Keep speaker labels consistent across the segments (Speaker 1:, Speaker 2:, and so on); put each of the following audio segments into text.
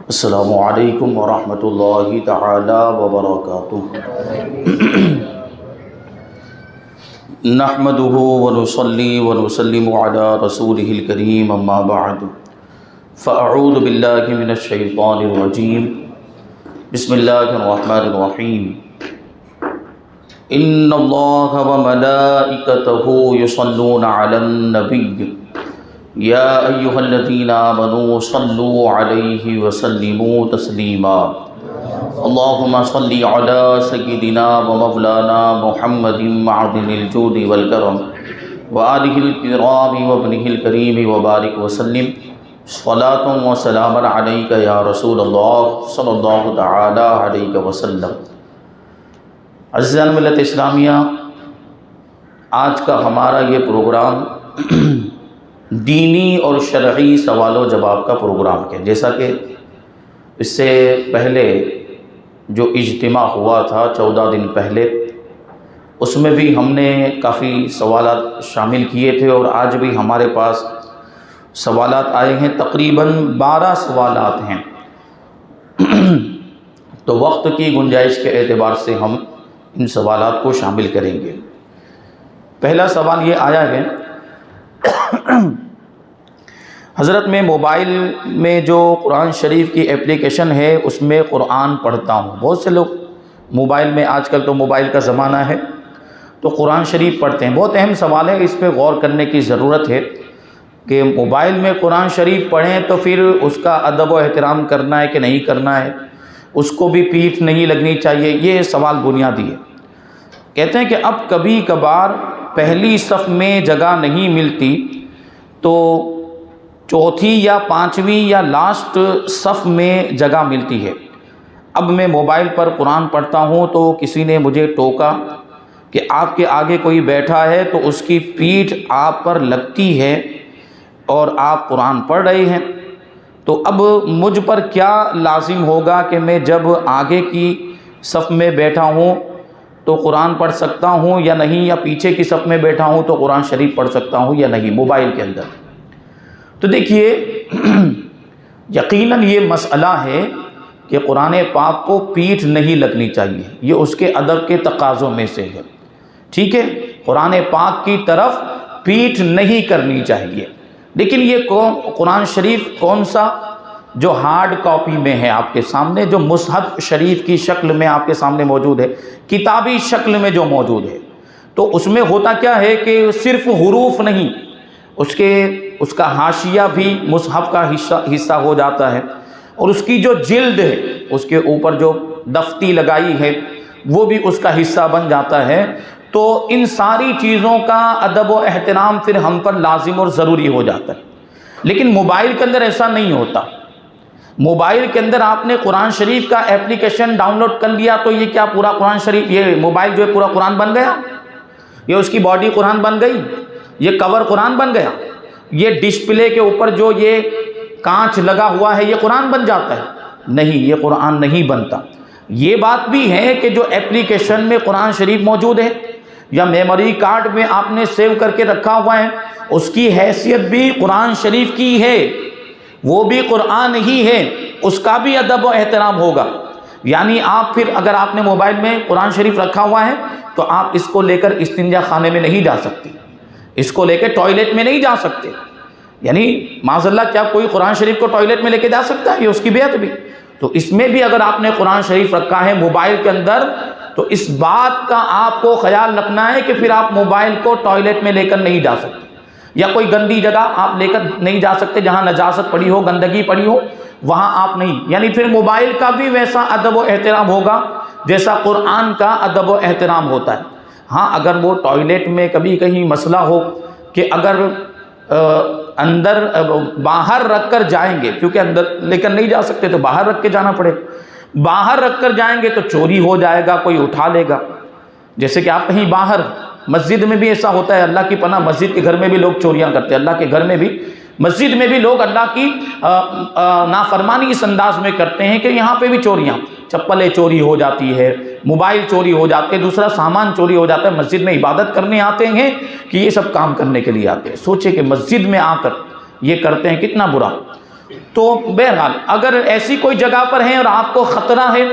Speaker 1: السلام علیکم ورحمۃ اللہ تعالی وبرکاتہ۔ نحمده ونصلی ونسلم علی رسولہ الکریم، اما بعد فاعوذ باللہ من الشیطان الرجیم، بسم اللہ الرحمن الرحیم۔ ان اللہ وملائکتہ یصلون علی النبی یا ایہا الذین آمنوا صلوا علیہ وسلموا تسلیما۔ اللہم صل علی سیدنا ومولانا محمد معدن الجود والکرم وآلہ الکرام وابنہ الکریم وبارک وسلم صلاۃ وسلام علیک یا رسول اللہ صلی اللہ تعالی علیہ وسلم۔ عزیزان ملت اسلامیہ، آج کا ہمارا یہ پروگرام دینی اور شرعی سوال و جواب کا پروگرام ہے۔ جیسا کہ اس سے پہلے جو اجتماع ہوا تھا 14 دن پہلے، اس میں بھی ہم نے کافی سوالات شامل کیے تھے، اور آج بھی ہمارے پاس سوالات آئے ہیں، تقریباً 12 سوالات ہیں۔ تو وقت کی گنجائش کے اعتبار سے ہم ان سوالات کو شامل کریں گے۔ پہلا سوال یہ آیا ہے، حضرت میں موبائل میں جو قرآن شریف کی اپلیکیشن ہے اس میں قرآن پڑھتا ہوں۔ بہت سے لوگ موبائل میں، آج کل تو موبائل کا زمانہ ہے، تو قرآن شریف پڑھتے ہیں۔ بہت اہم سوال ہے، اس پہ غور کرنے کی ضرورت ہے کہ موبائل میں قرآن شریف پڑھیں تو پھر اس کا ادب و احترام کرنا ہے کہ نہیں کرنا ہے، اس کو بھی پیٹھ نہیں لگنی چاہیے۔ یہ سوال بنیادی ہے۔ کہتے ہیں کہ اب کبھی کبھار پہلی صف میں جگہ نہیں ملتی تو چوتھی یا پانچویں یا لاسٹ صف میں جگہ ملتی ہے۔ اب میں موبائل پر قرآن پڑھتا ہوں تو کسی نے مجھے ٹوکا کہ آپ کے آگے کوئی بیٹھا ہے تو اس کی پیٹھ آپ پر لگتی ہے اور آپ قرآن پڑھ رہے ہیں، تو اب مجھ پر کیا لازم ہوگا کہ میں جب آگے کی صف میں بیٹھا ہوں تو قرآن پڑھ سکتا ہوں یا نہیں، یا پیچھے کی صف میں بیٹھا ہوں تو قرآن شریف پڑھ سکتا ہوں یا نہیں موبائل کے اندر؟ تو دیکھیے، یقیناً یہ مسئلہ ہے کہ قرآن پاک کو پیٹھ نہیں لگنی چاہیے، یہ اس کے ادب کے تقاضوں میں سے ہے، ٹھیک ہے؟ قرآن پاک کی طرف پیٹھ نہیں کرنی چاہیے۔ لیکن یہ قرآن شریف کون سا؟ جو ہارڈ کاپی میں ہے آپ کے سامنے، جو مصحف شریف کی شکل میں آپ کے سامنے موجود ہے، کتابی شکل میں جو موجود ہے، تو اس میں ہوتا کیا ہے کہ صرف حروف نہیں، اس کا حاشیہ بھی مصحف کا حصہ ہو جاتا ہے، اور اس کی جو جلد ہے، اس کے اوپر جو دفتی لگائی ہے، وہ بھی اس کا حصہ بن جاتا ہے۔ تو ان ساری چیزوں کا ادب و احترام پھر ہم پر لازم اور ضروری ہو جاتا ہے۔ لیکن موبائل کے اندر ایسا نہیں ہوتا۔ موبائل کے اندر آپ نے قرآن شریف کا اپلیکیشن ڈاؤن لوڈ کر لیا تو یہ کیا پورا قرآن شریف، یہ موبائل جو ہے پورا قرآن بن گیا؟ یہ اس کی باڈی قرآن بن گئی؟ یہ کور قرآن بن گیا؟ یہ ڈسپلے کے اوپر جو یہ کانچ لگا ہوا ہے یہ قرآن بن جاتا ہے؟ نہیں، یہ قرآن نہیں بنتا۔ یہ بات بھی ہے کہ جو اپلیکیشن میں قرآن شریف موجود ہے یا میموری کارڈ میں آپ نے سیو کر کے رکھا ہوا ہے، اس کی حیثیت بھی قرآن شریف کی ہے، وہ بھی قرآن ہی ہے، اس کا بھی ادب و احترام ہوگا۔ یعنی آپ پھر اگر آپ نے موبائل میں قرآن شریف رکھا ہوا ہے تو آپ اس کو لے کر استنجا خانے میں نہیں جا سکتے، اس کو لے کے ٹوائلٹ میں نہیں جا سکتے۔ یعنی معاذ اللہ، کیا کوئی قرآن شریف کو ٹوائلٹ میں لے کے جا سکتا ہے؟ یہ اس کی بیعت بھی۔ تو اس میں بھی اگر آپ نے قرآن شریف رکھا ہے موبائل کے اندر تو اس بات کا آپ کو خیال رکھنا ہے کہ پھر آپ موبائل کو ٹوائلٹ میں لے کر نہیں جا سکتے، یا کوئی گندی جگہ آپ لے کر نہیں جا سکتے جہاں نجاست پڑی ہو، گندگی پڑی ہو، وہاں آپ نہیں۔ یعنی پھر موبائل کا بھی ویسا ادب و احترام ہوگا جیسا قرآن کا ادب و احترام ہوتا ہے۔ ہاں، اگر وہ ٹوائلٹ میں کبھی کہیں مسئلہ ہو کہ اگر اندر باہر رکھ کر جائیں گے، کیونکہ اندر لے کر نہیں جا سکتے تو باہر رکھ کے جانا پڑے، باہر رکھ کر جائیں گے تو چوری ہو جائے گا، کوئی اٹھا لے گا۔ جیسے کہ آپ کہیں باہر، مسجد میں بھی ایسا ہوتا ہے، اللہ کی پناہ مسجد کے گھر میں بھی لوگ چوریاں کرتے ہیں، اللہ کے گھر میں بھی، مسجد میں بھی لوگ اللہ کی نافرمانی اس انداز میں کرتے ہیں کہ یہاں پہ بھی چوریاں، چپلیں چوری ہو جاتی ہے، موبائل چوری ہو جاتے ہیں، دوسرا سامان چوری ہو جاتا ہے۔ مسجد میں عبادت کرنے آتے ہیں کہ یہ سب کام کرنے کے لیے آتے ہیں؟ سوچے کہ مسجد میں آ کر یہ کرتے ہیں، کتنا برا۔ تو بہرحال اگر ایسی کوئی جگہ پر ہیں اور آپ کو خطرہ ہے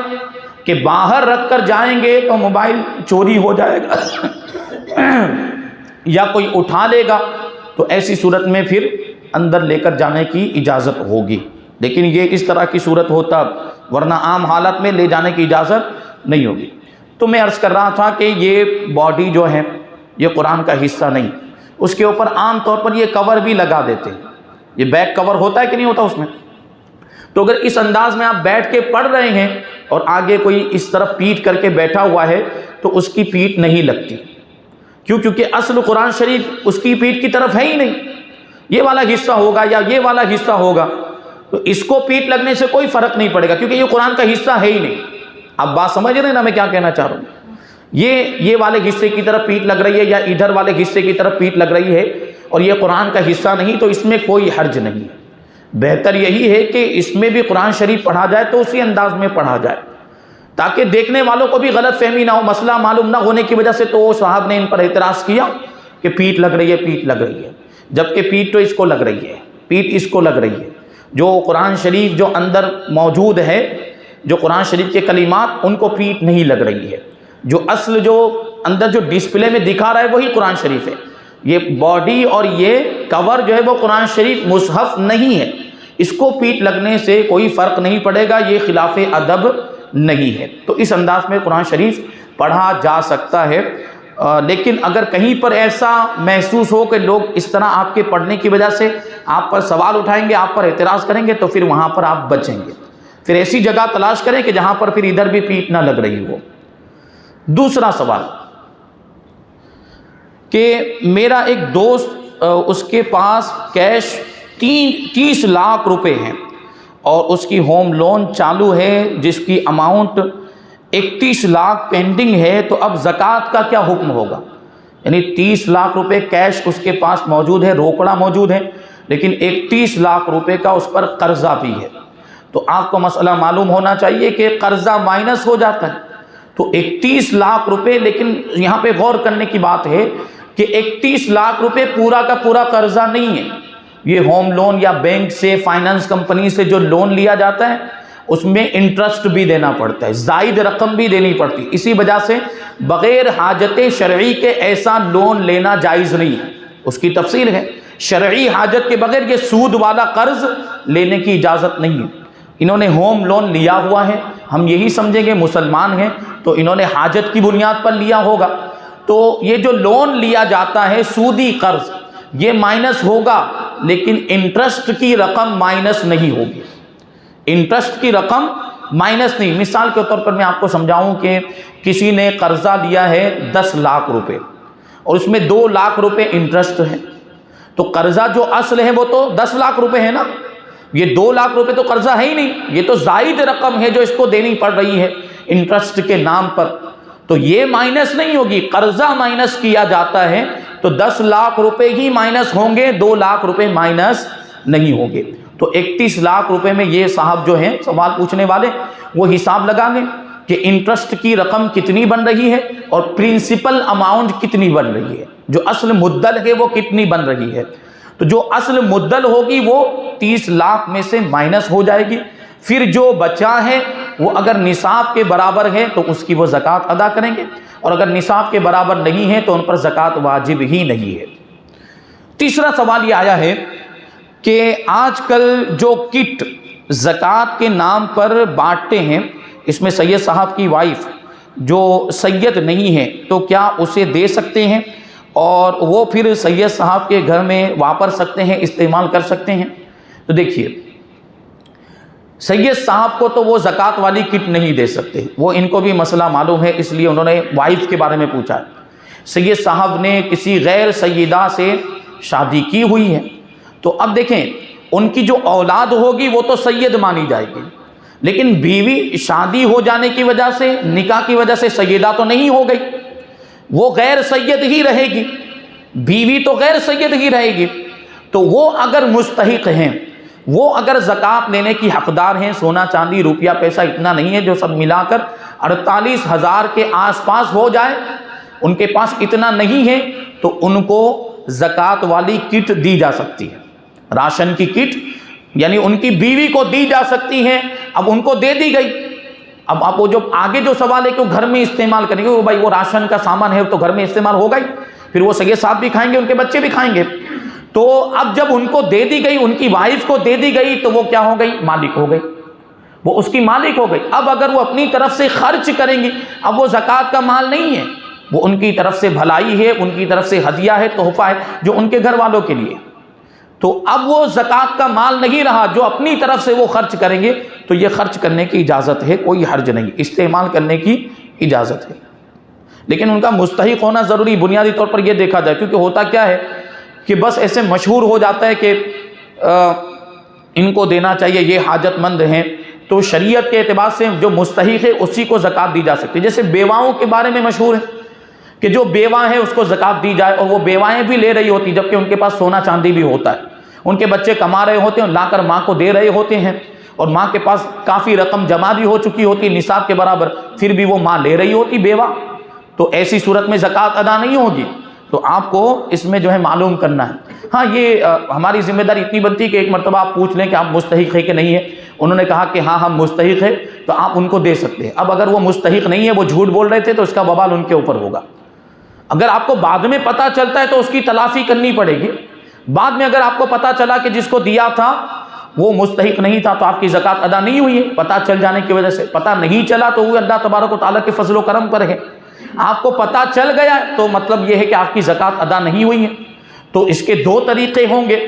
Speaker 1: کہ باہر رکھ کر جائیں گے تو موبائل چوری ہو جائے گا یا کوئی اٹھا لے گا، تو ایسی صورت میں پھر اندر لے کر جانے کی اجازت ہوگی، لیکن یہ اس طرح کی صورت ہوتا، ورنہ عام حالت میں لے جانے کی اجازت نہیں ہوگی۔ تو میں عرض کر رہا تھا کہ یہ باڈی جو ہے یہ قرآن کا حصہ نہیں، اس کے اوپر عام طور پر یہ کور بھی لگا دیتے ہیں، یہ بیک کور ہوتا ہے کہ نہیں ہوتا اس میں، تو اگر اس انداز میں آپ بیٹھ کے پڑھ رہے ہیں اور آگے کوئی اس طرف پیٹ کر کے بیٹھا ہوا ہے تو اس کی پیٹ نہیں لگتی، کیوں؟ کیونکہ اصل قرآن شریف اس کی پیٹ کی طرف ہے ہی نہیں، یہ والا حصہ ہوگا یا یہ والا حصہ ہوگا، تو اس کو پیٹ لگنے سے کوئی فرق نہیں پڑے گا، کیونکہ یہ قرآن کا حصہ ہے ہی نہیں۔ آپ بات سمجھ رہے ہیں نا میں کیا کہنا چاہ رہا ہوں؟ یہ والے حصے کی طرف پیٹ لگ رہی ہے یا ادھر والے حصے کی طرف پیٹ لگ رہی ہے اور یہ قرآن کا حصہ نہیں، تو اس میں کوئی حرج نہیں ہے۔ بہتر یہی ہے کہ اس میں بھی قرآن شریف پڑھا جائے تو اسی انداز میں پڑھا جائے، تاکہ دیکھنے والوں کو بھی غلط فہمی نہ ہو، مسئلہ معلوم نہ ہونے کی وجہ سے تو وہ صاحب نے ان پر اعتراض کیا کہ پیٹ لگ رہی ہے، پیٹ لگ رہی ہے، جبکہ پیٹ تو اس کو لگ رہی ہے، پیٹ اس کو لگ رہی ہے۔ جو قرآن شریف جو اندر موجود ہے، جو قرآن شریف کے کلمات، ان کو پیٹ نہیں لگ رہی ہے، جو اصل جو اندر جو ڈسپلے میں دکھا رہا ہے وہی قرآن شریف ہے۔ یہ باڈی اور یہ کور جو ہے وہ قرآن شریف مصحف نہیں ہے، اس کو پیٹ لگنے سے کوئی فرق نہیں پڑے گا، یہ خلاف ادب نہیں ہے، تو اس انداز میں قرآن شریف پڑھا جا سکتا ہے۔ لیکن اگر کہیں پر ایسا محسوس ہو کہ لوگ اس طرح آپ کے پڑھنے کی وجہ سے آپ پر سوال اٹھائیں گے، آپ پر اعتراض کریں گے، تو پھر وہاں پر آپ بچیں گے، پھر ایسی جگہ تلاش کریں کہ جہاں پر پھر ادھر بھی پیٹ نہ لگ رہی ہو۔ دوسرا سوال کہ میرا ایک دوست، اس کے پاس کیش 30 لاکھ روپے ہیں اور اس کی ہوم لون چالو ہے جس کی اماؤنٹ 31 لاکھ پینڈنگ ہے، تو اب زکوٰۃ کا کیا حکم ہوگا؟ یعنی 30 لاکھ روپے کیش اس کے پاس موجود ہے، روکڑا موجود ہے، لیکن 31 لاکھ روپے کا اس پر قرضہ بھی ہے، تو آپ کو مسئلہ معلوم ہونا چاہیے کہ قرضہ مائنس ہو جاتا ہے، تو 31 لاکھ روپے، لیکن یہاں پہ غور کرنے کی بات ہے کہ 31 لاکھ روپے پورا کا پورا قرضہ نہیں ہے، یہ ہوم لون یا بینک سے، فائنانس کمپنی سے جو لون لیا جاتا ہے اس میں انٹرسٹ بھی دینا پڑتا ہے، زائد رقم بھی دینی پڑتی، اسی وجہ سے بغیر حاجت شرعی کے ایسا لون لینا جائز نہیں ہے، اس کی تفصیل ہے، شرعی حاجت کے بغیر یہ سود والا قرض لینے کی اجازت نہیں ہے۔ انہوں نے ہوم لون لیا ہوا ہے، ہم یہی سمجھیں گے مسلمان ہیں تو انہوں نے حاجت کی بنیاد پر لیا ہوگا، تو یہ جو لون لیا جاتا ہے سودی قرض، یہ مائنس ہوگا، لیکن انٹرسٹ کی رقم مائنس نہیں ہوگی، انٹرسٹ کی رقم مائنس نہیں۔ مثال کے طور پر میں آپ کو سمجھاؤں کہ کسی نے قرضہ لیا ہے 10 لاکھ روپے اور اس میں 2 لاکھ روپے انٹرسٹ ہے، تو قرضہ جو اصل ہے وہ تو 10 لاکھ روپے ہے نا، یہ 2 لاکھ روپے تو قرضہ ہے ہی نہیں، یہ تو زائد رقم ہے جو اس کو دینی پڑ رہی ہے انٹرسٹ کے نام پر، تو یہ مائنس نہیں ہوگی، قرضہ مائنس کیا جاتا ہے تو 10 لاکھ روپے ہی مائنس ہوں گے، 2 لاکھ روپے مائنس نہیں ہوں گے۔ تو 31 لاکھ روپے میں یہ صاحب جو ہیں سوال پوچھنے والے وہ حساب لگا لیں کہ انٹرسٹ کی رقم کتنی بن رہی ہے اور پرنسپل اماؤنٹ کتنی بن رہی ہے، جو اصل مدل ہے وہ کتنی بن رہی ہے، تو جو اصل مدل ہوگی وہ 30 لاکھ میں سے مائنس ہو جائے گی، پھر جو بچا ہے وہ اگر نصاب کے برابر ہے تو اس کی وہ زکوٰۃ ادا کریں گے، اور اگر نصاب کے برابر نہیں ہے تو ان پر زکوٰۃ واجب ہی نہیں ہے۔ تیسرا سوال یہ آیا ہے کہ آج کل جو کٹ زکوٰۃ کے نام پر بانٹتے ہیں، اس میں سید صاحب کی وائف جو سید نہیں ہے تو کیا اسے دے سکتے ہیں اور وہ پھر سید صاحب کے گھر میں واپر سکتے ہیں، استعمال کر سکتے ہیں؟ تو دیکھیے، سید صاحب کو تو وہ زکوٰۃ والی کٹ نہیں دے سکتے، وہ ان کو بھی مسئلہ معلوم ہے، اس لیے انہوں نے وائف کے بارے میں پوچھا ہے۔ سید صاحب نے کسی غیر سیدہ سے شادی کی ہوئی ہے، تو اب دیکھیں ان کی جو اولاد ہوگی وہ تو سید مانی جائے گی، لیکن بیوی شادی ہو جانے کی وجہ سے، نکاح کی وجہ سے سیدہ تو نہیں ہو گئی، وہ غیر سید ہی رہے گی، بیوی تو غیر سید ہی رہے گی، تو وہ اگر مستحق ہیں، وہ اگر زکوٰۃ لینے کی حقدار ہیں، سونا چاندی روپیہ پیسہ اتنا نہیں ہے جو سب ملا کر 48,000 کے آس پاس ہو جائے، ان کے پاس اتنا نہیں ہے تو ان کو زکوٰۃ والی کٹ دی جا سکتی ہے، راشن کی کٹ یعنی ان کی بیوی کو دی جا سکتی ہیں، اب ان کو دے دی گئی، اب آپ وہ جو آگے جو سوال ہے کہ وہ گھر میں استعمال کریں گے، وہ بھائی وہ راشن کا سامان ہے تو گھر میں استعمال ہوگا ہی، پھر وہ سگے صاحب بھی کھائیں گے، ان کے بچے بھی کھائیں گے، تو اب جب ان کو دے دی گئی، ان کی وائف کو دے دی گئی، تو وہ کیا ہو گئی؟ مالک ہو گئی، وہ اس کی مالک ہو گئی۔ اب اگر وہ اپنی طرف سے خرچ کریں گی، اب وہ زکوٰۃ کا مال نہیں ہے، وہ ان کی طرف سے بھلائی ہے، ان کی طرف سے ہدیہ ہے، تحفہ ہے جو ان کے گھر والوں کے لیے، تو اب وہ زکوٰۃ کا مال نہیں رہا، جو اپنی طرف سے وہ خرچ کریں گے تو یہ خرچ کرنے کی اجازت ہے، کوئی حرج نہیں، استعمال کرنے کی اجازت ہے، لیکن ان کا مستحق ہونا ضروری بنیادی طور پر یہ دیکھا جائے، کیونکہ ہوتا کیا ہے کہ بس ایسے مشہور ہو جاتا ہے کہ ان کو دینا چاہیے، یہ حاجت مند ہیں، تو شریعت کے اعتبار سے جو مستحق ہے اسی کو زکوٰۃ دی جا سکتی ہے۔ جیسے بیواؤں کے بارے میں مشہور ہے کہ جو بیوہ ہے اس کو زکوٰۃ دی جائے، اور وہ بیوائیں بھی لے رہی ہوتی جبکہ ان کے پاس سونا چاندی بھی ہوتا ہے، ان کے بچے کما رہے ہوتے ہیں، لا کر ماں کو دے رہے ہوتے ہیں، اور ماں کے پاس کافی رقم جمع بھی ہو چکی ہوتی ہے نصاب کے برابر، پھر بھی وہ ماں لے رہی ہوتی بیوہ، تو ایسی صورت میں زکوٰۃ ادا نہیں ہوگی، تو آپ کو اس میں جو ہے معلوم کرنا ہے۔ ہاں یہ ہماری ذمہ داری اتنی بنتی ہے کہ ایک مرتبہ آپ پوچھ لیں کہ آپ مستحق ہے کہ نہیں ہے، انہوں نے کہا کہ ہاں ہم مستحق ہے، تو آپ ان کو دے سکتے ہیں۔ اب اگر وہ مستحق نہیں ہے، وہ جھوٹ بول رہے تھے، تو اس کا وبال ان کے اوپر ہوگا۔ اگر آپ کو بعد میں پتہ چلتا ہے تو اس کی تلافی کرنی پڑے گی، بعد میں اگر آپ کو پتہ چلا کہ جس کو دیا تھا وہ مستحق نہیں تھا تو آپ کی زکوٰۃ ادا نہیں ہوئی ہے، پتہ چل جانے کی وجہ سے۔ پتہ نہیں چلا تو وہ اللہ تبارک و تعالیٰ کے فضل و کرم پر ہے، آپ کو پتہ چل گیا تو مطلب یہ ہے کہ آپ کی زکوٰۃ ادا نہیں ہوئی ہے۔ تو اس کے دو طریقے ہوں گے،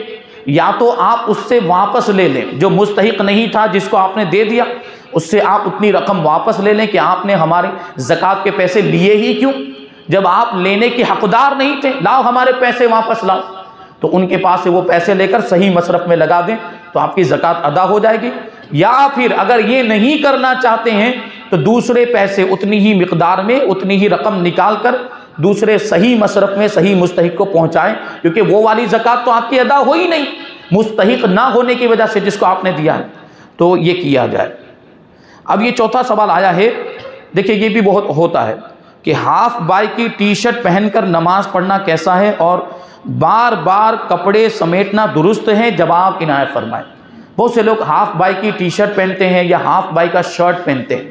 Speaker 1: یا تو آپ اس سے واپس لے لیں، جو مستحق نہیں تھا جس کو آپ نے دے دیا اس سے آپ اتنی رقم واپس لے لیں کہ آپ نے ہمارے زکوٰۃ کے پیسے لیے ہی کیوں، جب آپ لینے کے حقدار نہیں تھے، لاؤ ہمارے پیسے واپس لاؤ، تو ان کے پاس سے وہ پیسے لے کر صحیح مصرف میں لگا دیں تو آپ کی زکوٰۃ ادا ہو جائے گی۔ یا پھر اگر یہ نہیں کرنا چاہتے ہیں تو دوسرے پیسے اتنی ہی مقدار میں اتنی ہی رقم نکال کر دوسرے صحیح مصرف میں صحیح مستحق کو پہنچائیں، کیونکہ وہ والی زکوٰۃ تو آپ کی ادا ہوئی نہیں مستحق نہ ہونے کی وجہ سے جس کو آپ نے دیا ہے، تو یہ کیا جائے۔ اب یہ چوتھا سوال آیا ہے، دیکھیں یہ بھی بہت ہوتا ہے کہ ہاف بائی کی ٹی شرٹ پہن کر نماز پڑھنا کیسا ہے اور بار بار کپڑے سمیٹنا درست ہے؟ جواب عنایت فرمائیں۔ بہت سے لوگ ہاف بائی کی ٹی شرٹ پہنتے ہیں یا ہاف بائی کا شرٹ پہنتے ہیں۔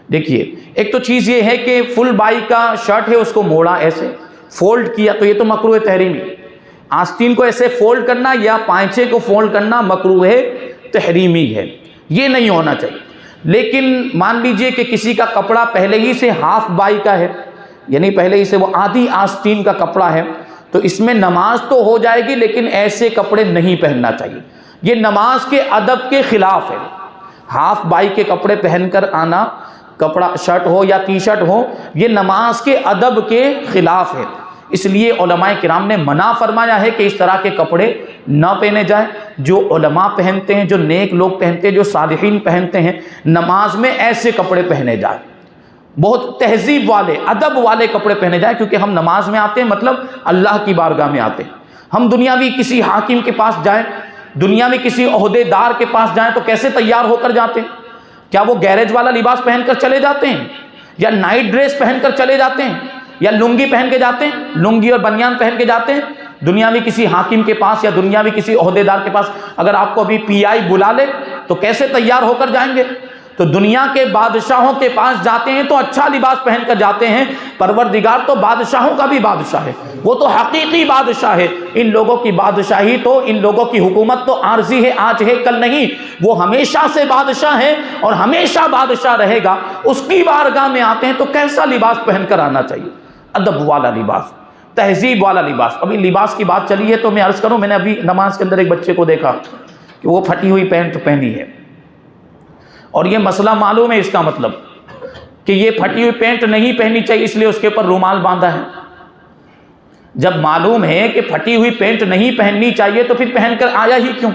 Speaker 1: دیکھیے ایک تو چیز یہ ہے کہ فل بائی کا شرٹ ہے اس کو موڑا ایسے فولڈ کیا تو یہ تو مکروہ تحریمی، آستین کو ایسے فولڈ کرنا یا پائچے کو فولڈ کرنا مکروہ تحریمی ہے، یہ نہیں ہونا چاہیے۔ لیکن مان لیجئے کہ کسی کا کپڑا پہلے ہی سے ہاف بائی کا ہے، یعنی پہلے ہی سے وہ آدھی آستین کا کپڑا ہے، تو اس میں نماز تو ہو جائے گی لیکن ایسے کپڑے نہیں پہننا چاہیے، یہ نماز کے ادب کے خلاف ہے۔ ہاف بائی کے کپڑے پہن کر آنا، کپڑا شرٹ ہو یا ٹی شرٹ ہو، یہ نماز کے ادب کے خلاف ہے، اس لیے علماء کرام نے منع فرمایا ہے کہ اس طرح کے کپڑے نہ پہنے جائیں۔ جو علماء پہنتے ہیں، جو نیک لوگ پہنتے ہیں، جو صالحین پہنتے ہیں، نماز میں ایسے کپڑے پہنے جائیں، بہت تہذیب والے ادب والے کپڑے پہنے جائیں، کیونکہ ہم نماز میں آتے ہیں مطلب اللہ کی بارگاہ میں آتے ہیں۔ ہم دنیاوی کسی حاکم کے پاس جائیں، دنیاوی کسی عہدے دار کے پاس جائیں تو کیسے تیار ہو کر جاتے ہیں؟ کیا وہ گیرج والا لباس پہن کر چلے جاتے ہیں، یا نائٹ ڈریس پہن کر چلے جاتے ہیں، یا لنگی پہن کے جاتے ہیں، لنگی اور بنیان پہن کے جاتے ہیں؟ دنیاوی کسی حاکم کے پاس یا دنیاوی کسی عہدے دار کے پاس اگر آپ کو ابھی پی آئی بلا لے تو کیسے تیار ہو کر جائیں گے؟ تو دنیا کے بادشاہوں کے پاس جاتے ہیں تو اچھا لباس پہن کر جاتے ہیں، پروردگار تو بادشاہوں کا بھی بادشاہ ہے، وہ تو حقیقی بادشاہ ہے۔ ان لوگوں کی بادشاہی تو، ان لوگوں کی حکومت تو عارضی ہے، آج ہے کل نہیں، وہ ہمیشہ سے بادشاہ ہے اور ہمیشہ بادشاہ رہے گا۔ اس کی بارگاہ میں آتے ہیں تو کیسا لباس پہن کر آنا چاہیے؟ ادب والا لباس، تہذیب والا لباس۔ ابھی لباس کی بات چلی ہے تو میں عرض کروں، میں نے ابھی نماز کے اندر ایک بچے کو دیکھا کہ وہ پھٹی ہوئی پینٹ پہنی ہے، اور یہ مسئلہ معلوم ہے اس کا مطلب کہ یہ پھٹی ہوئی پینٹ نہیں پہننی چاہیے، اس لیے اس کے اوپر رومال باندھا ہے۔ جب معلوم ہے کہ پھٹی ہوئی پینٹ نہیں پہننی چاہیے تو پھر پہن کر آیا ہی کیوں؟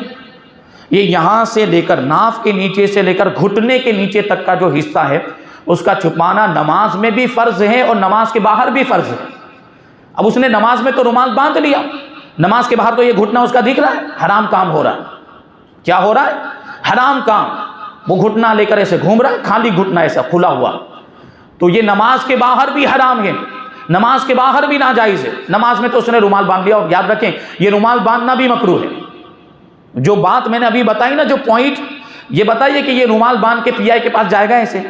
Speaker 1: یہ یہاں سے لے کر ناف کے نیچے سے لے کر گھٹنے کے نیچے تک کا جو حصہ ہے اس کا چھپانا نماز میں بھی فرض ہے اور نماز کے باہر بھی فرض ہے۔ اب اس نے نماز میں تو رومال باندھ لیا، نماز کے باہر تو یہ گھٹنا اس کا دکھ رہا ہے، حرام کام ہو رہا ہے۔ کیا ہو رہا ہے؟ حرام کام۔ وہ گھٹنا لے کر ایسے گھوم رہا ہے، خالی گھٹنا ایسا کھلا ہوا، تو یہ نماز کے باہر بھی حرام ہے، نماز کے باہر بھی ناجائز ہے۔ نماز میں تو اس نے رومال باندھ لیا، اور یاد رکھیں یہ رومال باندھنا بھی مکروہ ہے، جو بات میں نے ابھی بتائی نا، جو پوائنٹ، یہ بتائیے کہ یہ رومال باندھ کے پی آئی کے پاس جائے گا؟ ایسے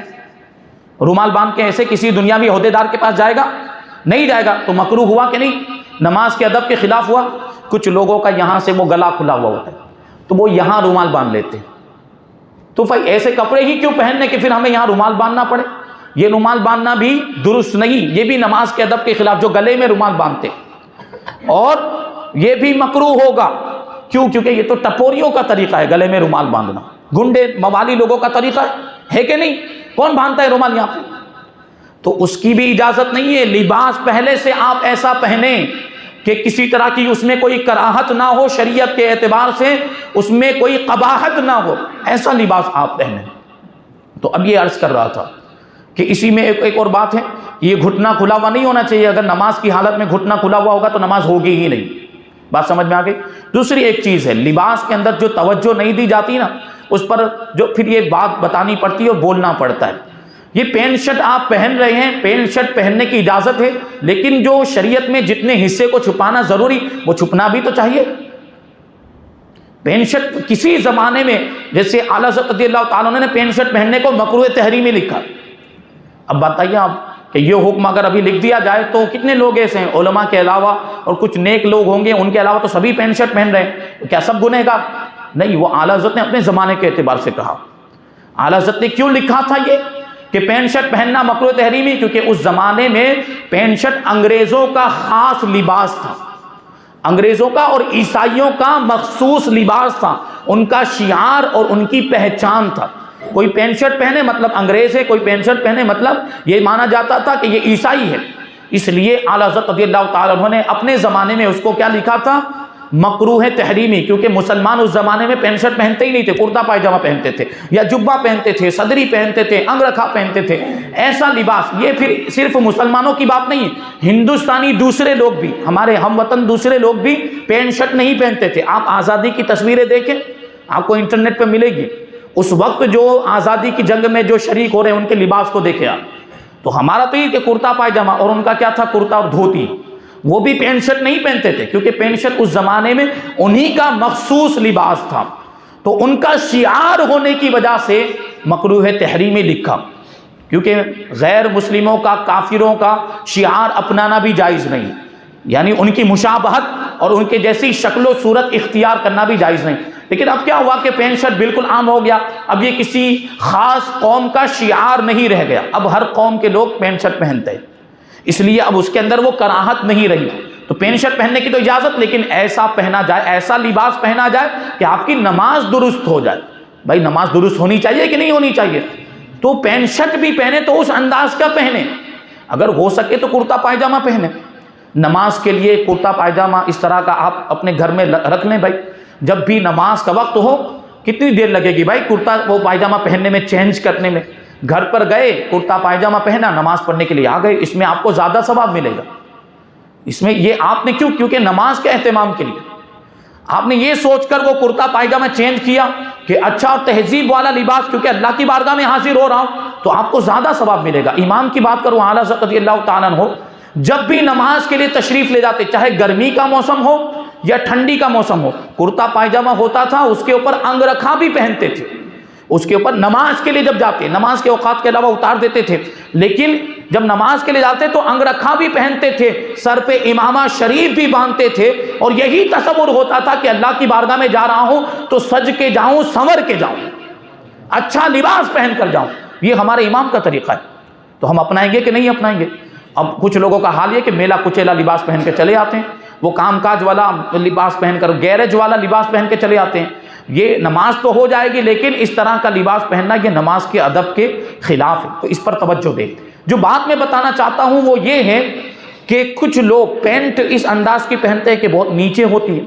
Speaker 1: رومال باندھ کے ایسے کسی دنیاوی عہدیدار کے پاس جائے گا؟ نہیں جائے گا۔ تو مکروہ ہوا کہ نہیں؟ نماز کے ادب کے خلاف ہوا۔ کچھ لوگوں کا یہاں سے وہ گلا کھلا ہوا ہوتا ہے تو وہ یہاں رومال باندھ لیتے ہیں، تو بھائی ایسے کپڑے ہی کیوں پہننے کہ پھر ہمیں یہاں رومال باندھنا پڑے؟ یہ رومال باندھنا بھی درست نہیں، یہ بھی نماز کے ادب کے خلاف، جو گلے میں رومال باندھتے، اور یہ بھی مکروہ ہوگا۔ کیوں؟ کیونکہ یہ تو ٹپوریوں کا طریقہ ہے گلے میں رومال باندھنا، گنڈے موالی لوگوں کا طریقہ ہے کہ نہیں؟ کون باندھتا ہے رومال یہاں پہ؟ تو اس کی بھی اجازت نہیں ہے۔ لباس پہلے سے آپ ایسا پہنیں کہ کسی طرح کی اس میں کوئی کراہت نہ ہو، شریعت کے اعتبار سے اس میں کوئی قباحت نہ ہو، ایسا لباس آپ پہنیں۔ تو اب یہ عرض کر رہا تھا کہ اسی میں ایک اور بات ہے، یہ گھٹنا کھلا ہوا نہیں ہونا چاہیے۔ اگر نماز کی حالت میں گھٹنا کھلا ہوا ہوگا تو نماز ہوگی ہی نہیں۔ بات سمجھ میں آ گئی؟ دوسری ایک چیز ہے، لباس کے اندر جو توجہ نہیں دی جاتی نا، اس پر جو پھر یہ بات بتانی پڑتی ہے اور بولنا پڑتا ہے۔ یہ پینٹ شرٹ آپ پہن رہے ہیں، پینٹ شرٹ پہننے کی اجازت ہے، لیکن جو شریعت میں جتنے حصے کو چھپانا ضروری، وہ چھپنا بھی تو چاہیے۔ پینٹ شرٹ کسی زمانے میں، جیسے اعلیٰ حضرت رضی اللہ تعالیٰ عنہ نے پینٹ شرٹ پہننے کو مکروہ تحریمی لکھا۔ اب بتائیے آپ کہ یہ حکم اگر ابھی لکھ دیا جائے تو کتنے لوگ ایسے ہیں علماء کے علاوہ اور کچھ نیک لوگ ہوں گے، ان کے علاوہ تو سبھی پینٹ شرٹ پہن رہے ہیں، تو کیا سب گنہگار؟ نہیں، وہ اعلیٰ حضرت نے اپنے زمانے کے اعتبار سے کہا۔ اعلیٰ حضرت نے کیوں لکھا تھا یہ کہ پینٹ شرٹ پہننا مکروہ تحریمی؟ کیونکہ اس زمانے میں پینٹ شرٹ انگریزوں کا خاص لباس تھا، انگریزوں کا اور عیسائیوں کا مخصوص لباس تھا، ان کا شعار اور ان کی پہچان تھا۔ کوئی پینٹ شرٹ پہنے مطلب انگریز ہے، کوئی پینٹ شرٹ پہنے مطلب یہ مانا جاتا تھا کہ یہ عیسائی ہے۔ اس لیے اعلیٰ حضرت رضی اللہ تعالیٰ عنہ نے اپنے زمانے میں اس کو کیا لکھا تھا؟ مکروہ تحریمی، کیونکہ مسلمان اس زمانے میں پینٹ شرٹ پہنتے ہی نہیں تھے، کرتا پائجامہ پہنتے تھے یا جبہ پہنتے تھے، صدری پہنتے تھے، انگ رکھا پہنتے تھے، ایسا لباس۔ یہ پھر صرف مسلمانوں کی بات نہیں ہے، ہندوستانی دوسرے لوگ بھی، ہمارے ہم وطن دوسرے لوگ بھی پینٹ شرٹ نہیں پہنتے تھے۔ آپ آزادی کی تصویریں دیکھیں، آپ کو انٹرنیٹ پہ ملے گی، اس وقت جو آزادی کی جنگ میں جو شریک ہو رہے ہیں ان کے لباس کو دیکھیں آپ، تو ہمارا تو یہ کہ کرتا پائجامہ، اور ان کا کیا تھا؟ کرتا اور دھوتی۔ وہ بھی پینٹ شرٹ نہیں پہنتے تھے، کیونکہ پینٹ شرٹ اس زمانے میں انہی کا مخصوص لباس تھا، تو ان کا شعار ہونے کی وجہ سے مکروہ تحریمی لکھا۔ کیونکہ غیر مسلموں کا، کافروں کا شعار اپنانا بھی جائز نہیں، یعنی ان کی مشابہت اور ان کے جیسی شکل و صورت اختیار کرنا بھی جائز نہیں۔ لیکن اب کیا ہوا کہ پینٹ شرٹ بالکل عام ہو گیا، اب یہ کسی خاص قوم کا شعار نہیں رہ گیا، اب ہر قوم کے لوگ پینٹ شرٹ پہنتے ہیں، اس لیے اب اس کے اندر وہ کراہت نہیں رہی۔ تو پینٹ شرٹ پہننے کی تو اجازت، لیکن ایسا پہنا جائے، ایسا لباس پہنا جائے کہ آپ کی نماز درست ہو جائے۔ بھائی نماز درست ہونی چاہیے کہ نہیں ہونی چاہیے؟ تو پینٹ شرٹ بھی پہنے تو اس انداز کا پہنے، اگر ہو سکے تو کرتا پائجامہ پہنے۔ نماز کے لیے کرتا پائجامہ اس طرح کا آپ اپنے گھر میں رکھ لیں۔ بھائی جب بھی نماز کا وقت ہو، کتنی دیر لگے گی بھائی کرتا وہ پائجامہ پہننے میں، چینج کرنے میں؟ گھر پر گئے، کرتا پائجامہ پہنا، نماز پڑھنے کے لیے آ گئے، اس میں آپ کو زیادہ ثواب ملے گا۔ اس میں یہ آپ نے کیوں؟ کیونکہ نماز کے اہتمام کے لیے آپ نے یہ سوچ کر وہ کرتا پائجامہ چینج کیا کہ اچھا اور تہذیب والا لباس، کیونکہ اللہ کی بارگاہ میں حاضر ہو رہا ہوں تو آپ کو زیادہ ثواب ملے گا۔ ایمان کی بات کروں، اعلیٰ حضرت رضی اللہ تعالیٰ عنہ جب بھی نماز کے لیے تشریف لے جاتے، چاہے گرمی کا موسم ہو یا ٹھنڈی کا موسم ہو، کرتا پائجامہ ہوتا تھا، اس کے اوپر انگ رکھا بھی پہنتے تھے، اس کے اوپر نماز کے لیے جب جاتے، نماز کے اوقات کے علاوہ اتار دیتے تھے، لیکن جب نماز کے لیے جاتے تو انگ رکھا بھی پہنتے تھے، سر پہ امامہ شریف بھی باندھتے تھے، اور یہی تصور ہوتا تھا کہ اللہ کی بارگاہ میں جا رہا ہوں تو سج کے جاؤں، سنور کے جاؤں، اچھا لباس پہن کر جاؤں۔ یہ ہمارے امام کا طریقہ ہے، تو ہم اپنائیں گے کہ نہیں اپنائیں گے؟ اب کچھ لوگوں کا حال یہ کہ میلا کچیلا لباس پہن کے چلے آتے ہیں، وہ کام کاج والا لباس پہن کر، گیرج والا لباس پہن کے چلے آتے ہیں۔ یہ نماز تو ہو جائے گی، لیکن اس طرح کا لباس پہننا یہ نماز کے ادب کے خلاف ہے، تو اس پر توجہ دیں۔ جو بات میں بتانا چاہتا ہوں وہ یہ ہے کہ کچھ لوگ پینٹ اس انداز کی پہنتے ہیں کہ بہت نیچے ہوتی ہے،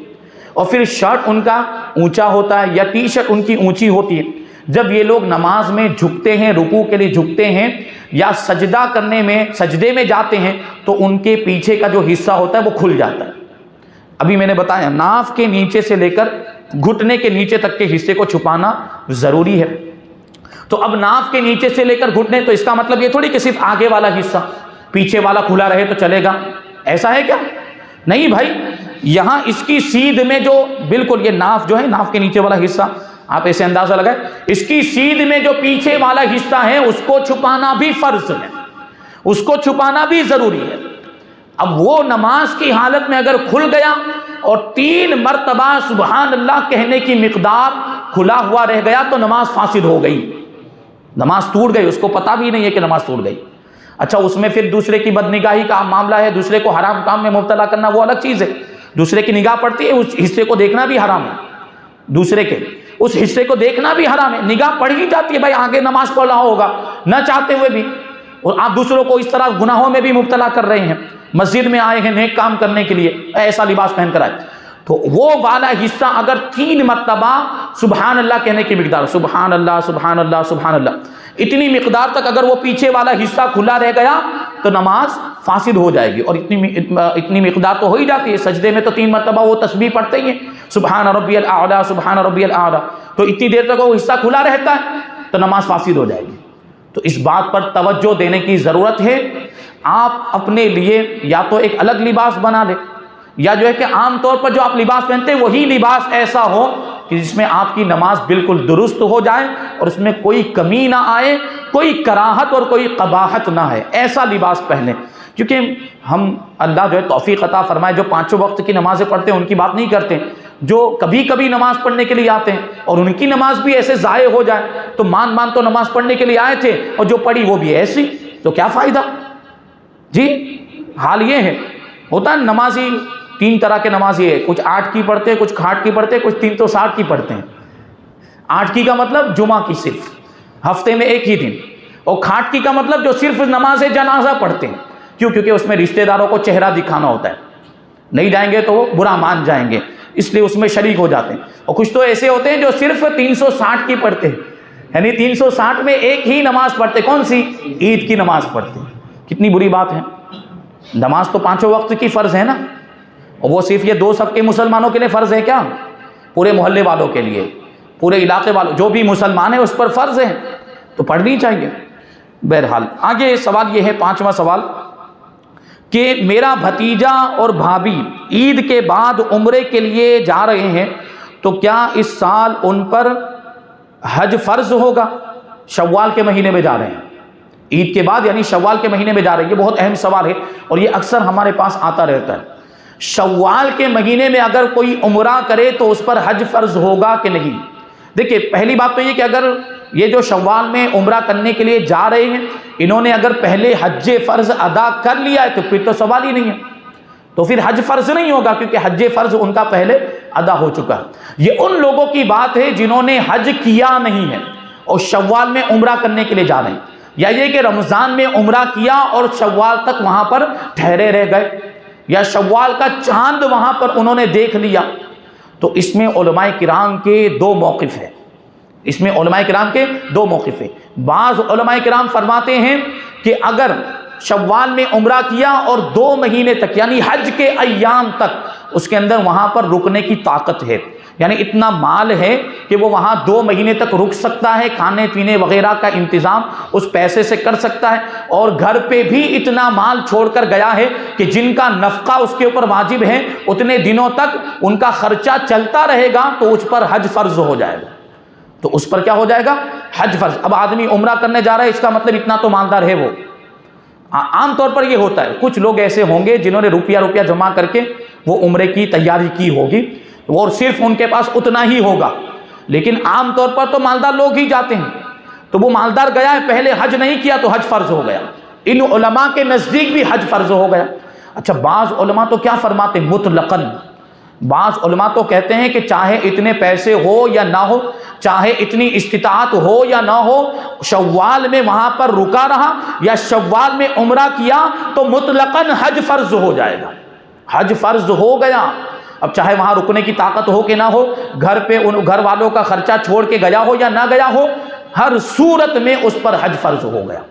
Speaker 1: اور پھر شرٹ ان کا اونچا ہوتا ہے یا ٹی شرٹ ان کی اونچی ہوتی ہے۔ جب یہ لوگ نماز میں جھکتے ہیں، رکوع کے لیے جھکتے ہیں یا سجدہ کرنے میں، سجدے میں جاتے ہیں، تو ان کے پیچھے کا جو حصہ ہوتا ہے وہ کھل جاتا ہے۔ ابھی میں نے بتایا ناف کے نیچے سے لے کر گھٹنے کے نیچے تک کے حصے کو چھپانا ضروری ہے۔ تو اب ناف کے نیچے سے لے کر گھٹنے، تو اس کا مطلب یہ تھوڑی کہ صرف آگے والا حصہ، پیچھے والا کھلا رہے تو چلے گا، ایسا ہے کیا؟ نہیں بھائی، یہاں اس کی سیدھ میں جو بالکل یہ ناف جو ہے، ناف کے نیچے والا حصہ آپ ایسے اندازہ لگائیں، اس کی سیدھ میں جو پیچھے والا حصہ ہے اس کو چھپانا بھی فرض ہے، اس کو چھپانا بھی ضروری ہے۔ اب وہ نماز کی حالت میں اگر کھل گیا اور 3 مرتبہ سبحان اللہ کہنے کی مقدار کھلا ہوا رہ گیا تو نماز فاسد ہو گئی، نماز ٹوٹ گئی، اس کو پتہ بھی نہیں ہے کہ نماز ٹوٹ گئی۔ اچھا اس میں پھر دوسرے کی بدنگاہی کا معاملہ ہے، دوسرے کو حرام کام میں مبتلا کرنا وہ الگ چیز ہے، دوسرے کی نگاہ پڑتی ہے، اس حصے کو دیکھنا بھی حرام ہے، دوسرے کے اس حصے کو دیکھنا بھی حرام ہے، نگاہ پڑ ہی جاتی ہے بھائی آگے نماز پڑھ رہا ہوگا نہ چاہتے ہوئے بھی، اور آپ دوسروں کو اس طرح گناہوں میں بھی مبتلا کر رہے ہیں۔ مسجد میں آئے ہیں نیک کام کرنے کے لیے، ایسا لباس پہن کر آئے تو وہ والا حصہ اگر 3 مرتبہ سبحان اللہ کہنے کی مقدار، سبحان اللہ سبحان اللہ سبحان اللہ، اتنی مقدار تک اگر وہ پیچھے والا حصہ کھلا رہ گیا تو نماز فاسد ہو جائے گی۔ اور اتنی مقدار تو ہو ہی جاتی ہے، سجدے میں تو 3 مرتبہ وہ تسبیح پڑھتے ہی ہیں، سبحان ربی الاعلیٰ سبحان ربی الاعلیٰ، تو اتنی دیر تک وہ حصہ کھلا رہتا ہے تو نماز فاسد ہو جائے گی۔ تو اس بات پر توجہ دینے کی ضرورت ہے۔ آپ اپنے لیے یا تو ایک الگ لباس بنا لیں، یا جو ہے کہ عام طور پر جو آپ لباس پہنتے ہیں وہی لباس ایسا ہو کہ جس میں آپ کی نماز بالکل درست ہو جائے اور اس میں کوئی کمی نہ آئے، کوئی کراہت اور کوئی قباحت نہ ہے، ایسا لباس پہنیں۔ کیونکہ ہم اللہ جو ہے توفیق عطا فرمائے، جو 5 وقت کی نمازیں پڑھتے ہیں ان کی بات نہیں کرتے، جو کبھی کبھی نماز پڑھنے کے لیے آتے ہیں اور ان کی نماز بھی ایسے ضائع ہو جائے تو مان تو نماز پڑھنے کے لیے آئے تھے اور جو پڑھی وہ بھی ایسی، تو کیا فائدہ؟ جی حال یہ ہے، ہوتا ہے نمازی 3 طرح کے نمازی ہے، کچھ 8 کی پڑھتے ہیں، کچھ کھاٹ کی پڑھتے ہیں، کچھ 360 کی پڑھتے ہیں۔ 8 کی کا مطلب جمعہ کی صرف ہفتے میں 1 ہی دن، اور کھاٹ کی کا مطلب جو صرف نماز جنازہ پڑھتے ہیں، کیونکہ اس میں رشتہ داروں کو چہرہ دکھانا ہوتا ہے، نہیں جائیں گے تو وہ برا مان جائیں گے، اس لیے اس میں شریک ہو جاتے ہیں۔ اور کچھ تو ایسے ہوتے ہیں جو صرف 360 کی پڑھتے ہیں، یعنی 360 میں 1 ہی نماز پڑھتے، کون سی؟ عید کی نماز پڑھتے ہیں۔ کتنی بری بات ہے، نماز تو 5 وقت کی فرض ہے نا، اور وہ صرف یہ 2 صف کے مسلمانوں کے لیے فرض ہے کیا؟ پورے محلے والوں کے لیے، پورے علاقے والوں، جو بھی مسلمان ہیں اس پر فرض ہے تو پڑھنی چاہیے۔ بہرحال آگے سوال یہ ہے، 5واں سوال، کہ میرا بھتیجا اور بھابھی عید کے بعد عمرے کے لیے جا رہے ہیں تو کیا اس سال ان پر حج فرض ہوگا؟ شوال کے مہینے میں جا رہے ہیں، عید کے بعد یعنی شوال کے مہینے میں جا رہے ہیں۔ یہ بہت اہم سوال ہے اور یہ اکثر ہمارے پاس آتا رہتا ہے۔ شوال کے مہینے میں اگر کوئی عمرہ کرے تو اس پر حج فرض ہوگا کہ نہیں؟ دیکھیے پہلی بات تو یہ کہ اگر یہ جو شوال میں عمرہ کرنے کے لیے جا رہے ہیں انہوں نے اگر پہلے حج فرض ادا کر لیا ہے تو پھر تو سوال ہی نہیں ہے، تو پھر حج فرض نہیں ہوگا، کیونکہ حج فرض ان کا پہلے ادا ہو چکا ہے۔ یہ ان لوگوں کی بات ہے جنہوں نے حج کیا نہیں ہے اور شوال میں عمرہ کرنے کے لیے جا رہے ہیں، یا یہ کہ رمضان میں عمرہ کیا اور شوال تک وہاں پر ٹھہرے رہ گئے، یا شوال کا چاند وہاں پر انہوں نے دیکھ لیا۔ تو اس میں علماء کرام کے 2 موقف ہیں، اس میں علماء کرام کے 2 موقف ہیں۔ بعض علماء کرام فرماتے ہیں کہ اگر شوال میں عمرہ کیا اور 2 مہینے تک یعنی حج کے ایام تک اس کے اندر وہاں پر رکنے کی طاقت ہے، یعنی اتنا مال ہے کہ وہ وہاں 2 مہینے تک رک سکتا ہے، کھانے پینے وغیرہ کا انتظام اس پیسے سے کر سکتا ہے، اور گھر پہ بھی اتنا مال چھوڑ کر گیا ہے کہ جن کا نفقہ اس کے اوپر واجب ہے اتنے دنوں تک ان کا خرچہ چلتا رہے گا تو اس پر حج فرض ہو جائے گا، تو اس پر کیا ہو جائے گا؟ حج فرض۔ اب آدمی عمرہ کرنے جا رہا ہے، اس کا مطلب اتنا تو مالدار ہے وہ۔ عام طور پر یہ ہوتا ہے، کچھ لوگ ایسے ہوں گے جنہوں نے روپیہ جمع کر کے وہ عمرے کی تیاری کی ہوگی اور صرف ان کے پاس اتنا ہی ہوگا، لیکن عام طور پر تو مالدار لوگ ہی جاتے ہیں۔ تو وہ مالدار گیا ہے، پہلے حج نہیں کیا تو حج فرض ہو گیا، ان علماء کے نزدیک بھی حج فرض ہو گیا۔ اچھا بعض علماء تو کیا فرماتے ہیں؟ مطلقاً بعض علماء تو کہتے ہیں کہ چاہے اتنے پیسے ہو یا نہ ہو، چاہے اتنی استطاعت ہو یا نہ ہو، شوال میں وہاں پر رکا رہا یا شوال میں عمرہ کیا تو مطلقاً حج فرض ہو جائے گا، حج فرض ہو گیا۔ اب چاہے وہاں رکنے کی طاقت ہو کہ نہ ہو، گھر پہ ان گھر والوں کا خرچہ چھوڑ کے گیا ہو یا نہ گیا ہو، ہر صورت میں اس پر حج فرض ہو گیا۔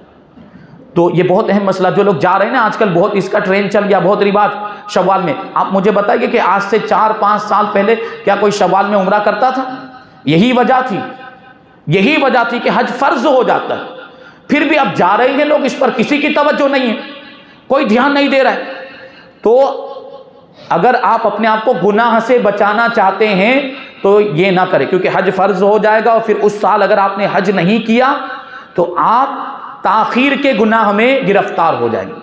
Speaker 1: تو یہ بہت اہم مسئلہ، جو لوگ جا رہے ہیں نا آج کل بہت اس کا ٹرینڈ چل گیا، بہت رواج شوال میں۔ آپ مجھے بتائیے کہ آج سے 4-5 سال پہلے کیا کوئی شوال میں عمرہ کرتا تھا؟ یہی وجہ تھی کہ حج فرض ہو جاتا ہے، پھر بھی اب جا رہے ہیں لوگ، اس پر کسی کی توجہ نہیں ہے، کوئی دھیان نہیں دے رہا ہے۔ تو اگر آپ اپنے آپ کو گناہ سے بچانا چاہتے ہیں تو یہ نہ کریں، کیونکہ حج فرض ہو جائے گا اور پھر اس سال اگر آپ نے حج نہیں کیا تو آپ تاخیر کے گناہ میں گرفتار ہو جائیں گے۔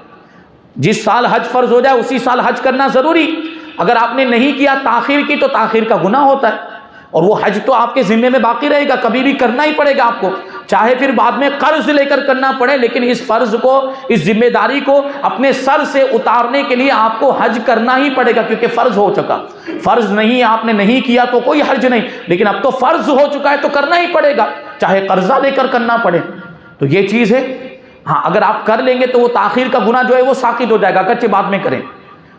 Speaker 1: جس سال حج فرض ہو جائے اسی سال حج کرنا ضروری، اگر آپ نے نہیں کیا، تاخیر کی، تو تاخیر کا گناہ ہوتا ہے، اور وہ حج تو آپ کے ذمے میں باقی رہے گا، کبھی بھی کرنا ہی پڑے گا آپ کو، چاہے پھر بعد میں قرض لے کر کرنا پڑے، لیکن اس فرض کو، اس ذمہ داری کو اپنے سر سے اتارنے کے لیے آپ کو حج کرنا ہی پڑے گا، کیونکہ فرض ہو چکا۔ فرض نہیں، آپ نے نہیں کیا تو کوئی حرج نہیں، لیکن اب تو فرض ہو چکا ہے تو کرنا ہی پڑے گا، چاہے قرضہ لے کر کرنا پڑے۔ تو یہ چیز ہے، ہاں اگر آپ کر لیں گے تو وہ تاخیر کا گناہ جو ہے وہ ساقط ہو جائے گا، اگرچہ بعد میں کریں۔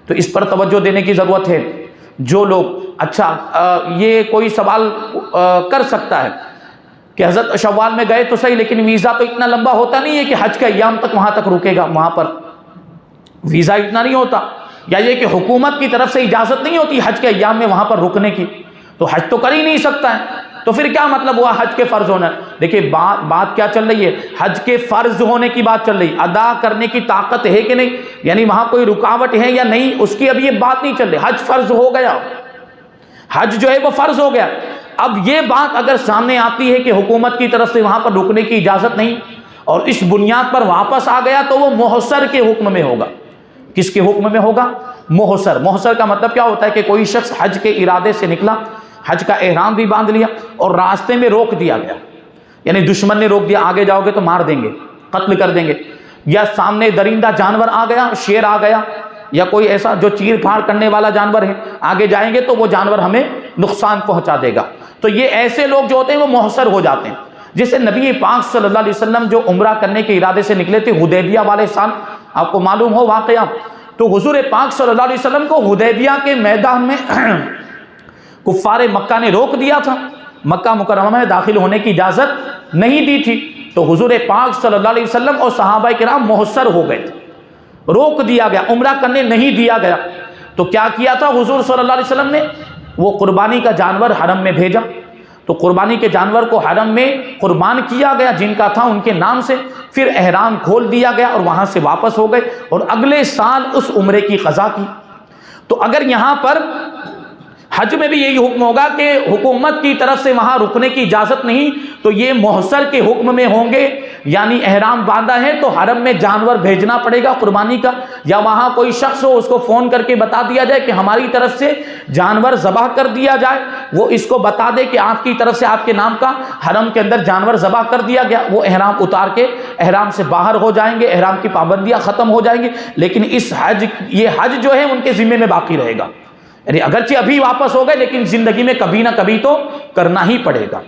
Speaker 1: تو اس پر توجہ دینے کی ضرورت ہے۔ جو لوگ، اچھا یہ کوئی سوال کر سکتا ہے کہ حضرت شوال میں گئے تو صحیح، لیکن ویزا تو اتنا لمبا ہوتا نہیں ہے کہ حج کے ایام تک وہاں تک رکے گا، وہاں پر ویزا اتنا نہیں ہوتا، یا یہ کہ حکومت کی طرف سے اجازت نہیں ہوتی حج کے ایام میں وہاں پر رکنے کی، تو حج تو کر ہی نہیں سکتا ہے، تو پھر کیا مطلب ہوا حج کے فرض ہونا؟ دیکھیے بات کیا چل رہی ہے، حج کے فرض ہونے کی بات چل رہی، ادا کرنے کی طاقت ہے کہ نہیں، یعنی وہاں کوئی رکاوٹ ہے یا نہیں، اس کی اب یہ بات نہیں چل رہی، حج فرض ہو گیا، حج جو ہے وہ فرض ہو گیا۔ اب یہ بات اگر سامنے آتی ہے کہ حکومت کی طرف سے وہاں پر رکنے کی اجازت نہیں، اور اس بنیاد پر واپس آ گیا، تو وہ محصر کے حکم میں ہوگا۔ کس کے حکم میں ہوگا؟ محصر۔ محصر کا مطلب کیا ہوتا ہے کہ کوئی شخص حج کے ارادے سے نکلا، حج کا احرام بھی باندھ لیا، اور راستے میں روک دیا گیا، یعنی دشمن نے روک دیا، آگے جاؤ گے تو مار دیں گے، قتل کر دیں گے، یا سامنے درندہ جانور آ گیا، شیر آ گیا، یا کوئی ایسا جو چیر پھاڑ کرنے والا جانور ہے، آگے جائیں گے تو وہ جانور ہمیں نقصان پہنچا دے گا، تو یہ ایسے لوگ جو ہوتے ہیں وہ محصر ہو جاتے ہیں۔ جیسے نبی پاک صلی اللہ علیہ وسلم جو عمرہ کرنے کے ارادے سے نکلے تھے حدیبیہ والے سال، آپ کو معلوم ہو واقعہ، تو حضور پاک صلی اللہ علیہ وسلم کو حدیبیہ کے میدان میں کفار مکہ نے روک دیا تھا، مکہ مکرمہ میں داخل ہونے کی اجازت نہیں دی تھی، تو حضور پاک صلی اللہ علیہ وسلم اور صحابہ کرام محصر ہو گئے تھے، روک دیا گیا، عمرہ کرنے نہیں دیا گیا، تو کیا کیا تھا حضور صلی اللہ علیہ وسلم نے؟ وہ قربانی کا جانور حرم میں بھیجا، تو قربانی کے جانور کو حرم میں قربان کیا گیا، جن کا تھا ان کے نام سے، پھر احرام کھول دیا گیا اور وہاں سے واپس ہو گئے، اور اگلے سال اس عمرے کی قضا کی۔ تو اگر یہاں پر حج میں بھی یہی حکم ہوگا کہ حکومت کی طرف سے وہاں رکنے کی اجازت نہیں، تو یہ محصر کے حکم میں ہوں گے، یعنی احرام باندھا ہے تو حرم میں جانور بھیجنا پڑے گا قربانی کا، یا وہاں کوئی شخص ہو اس کو فون کر کے بتا دیا جائے کہ ہماری طرف سے جانور ذبح کر دیا جائے، وہ اس کو بتا دے کہ آپ کی طرف سے آپ کے نام کا حرم کے اندر جانور ذبح کر دیا گیا، وہ احرام اتار کے احرام سے باہر ہو جائیں گے، احرام کی پابندیاں ختم ہو جائیں گی، لیکن اس حج، یہ حج جو ہے ان کے ذمے میں باقی رہے گا، یعنی اگرچہ ابھی واپس ہو گئے لیکن زندگی میں کبھی نہ کبھی تو کرنا ہی پڑے گا۔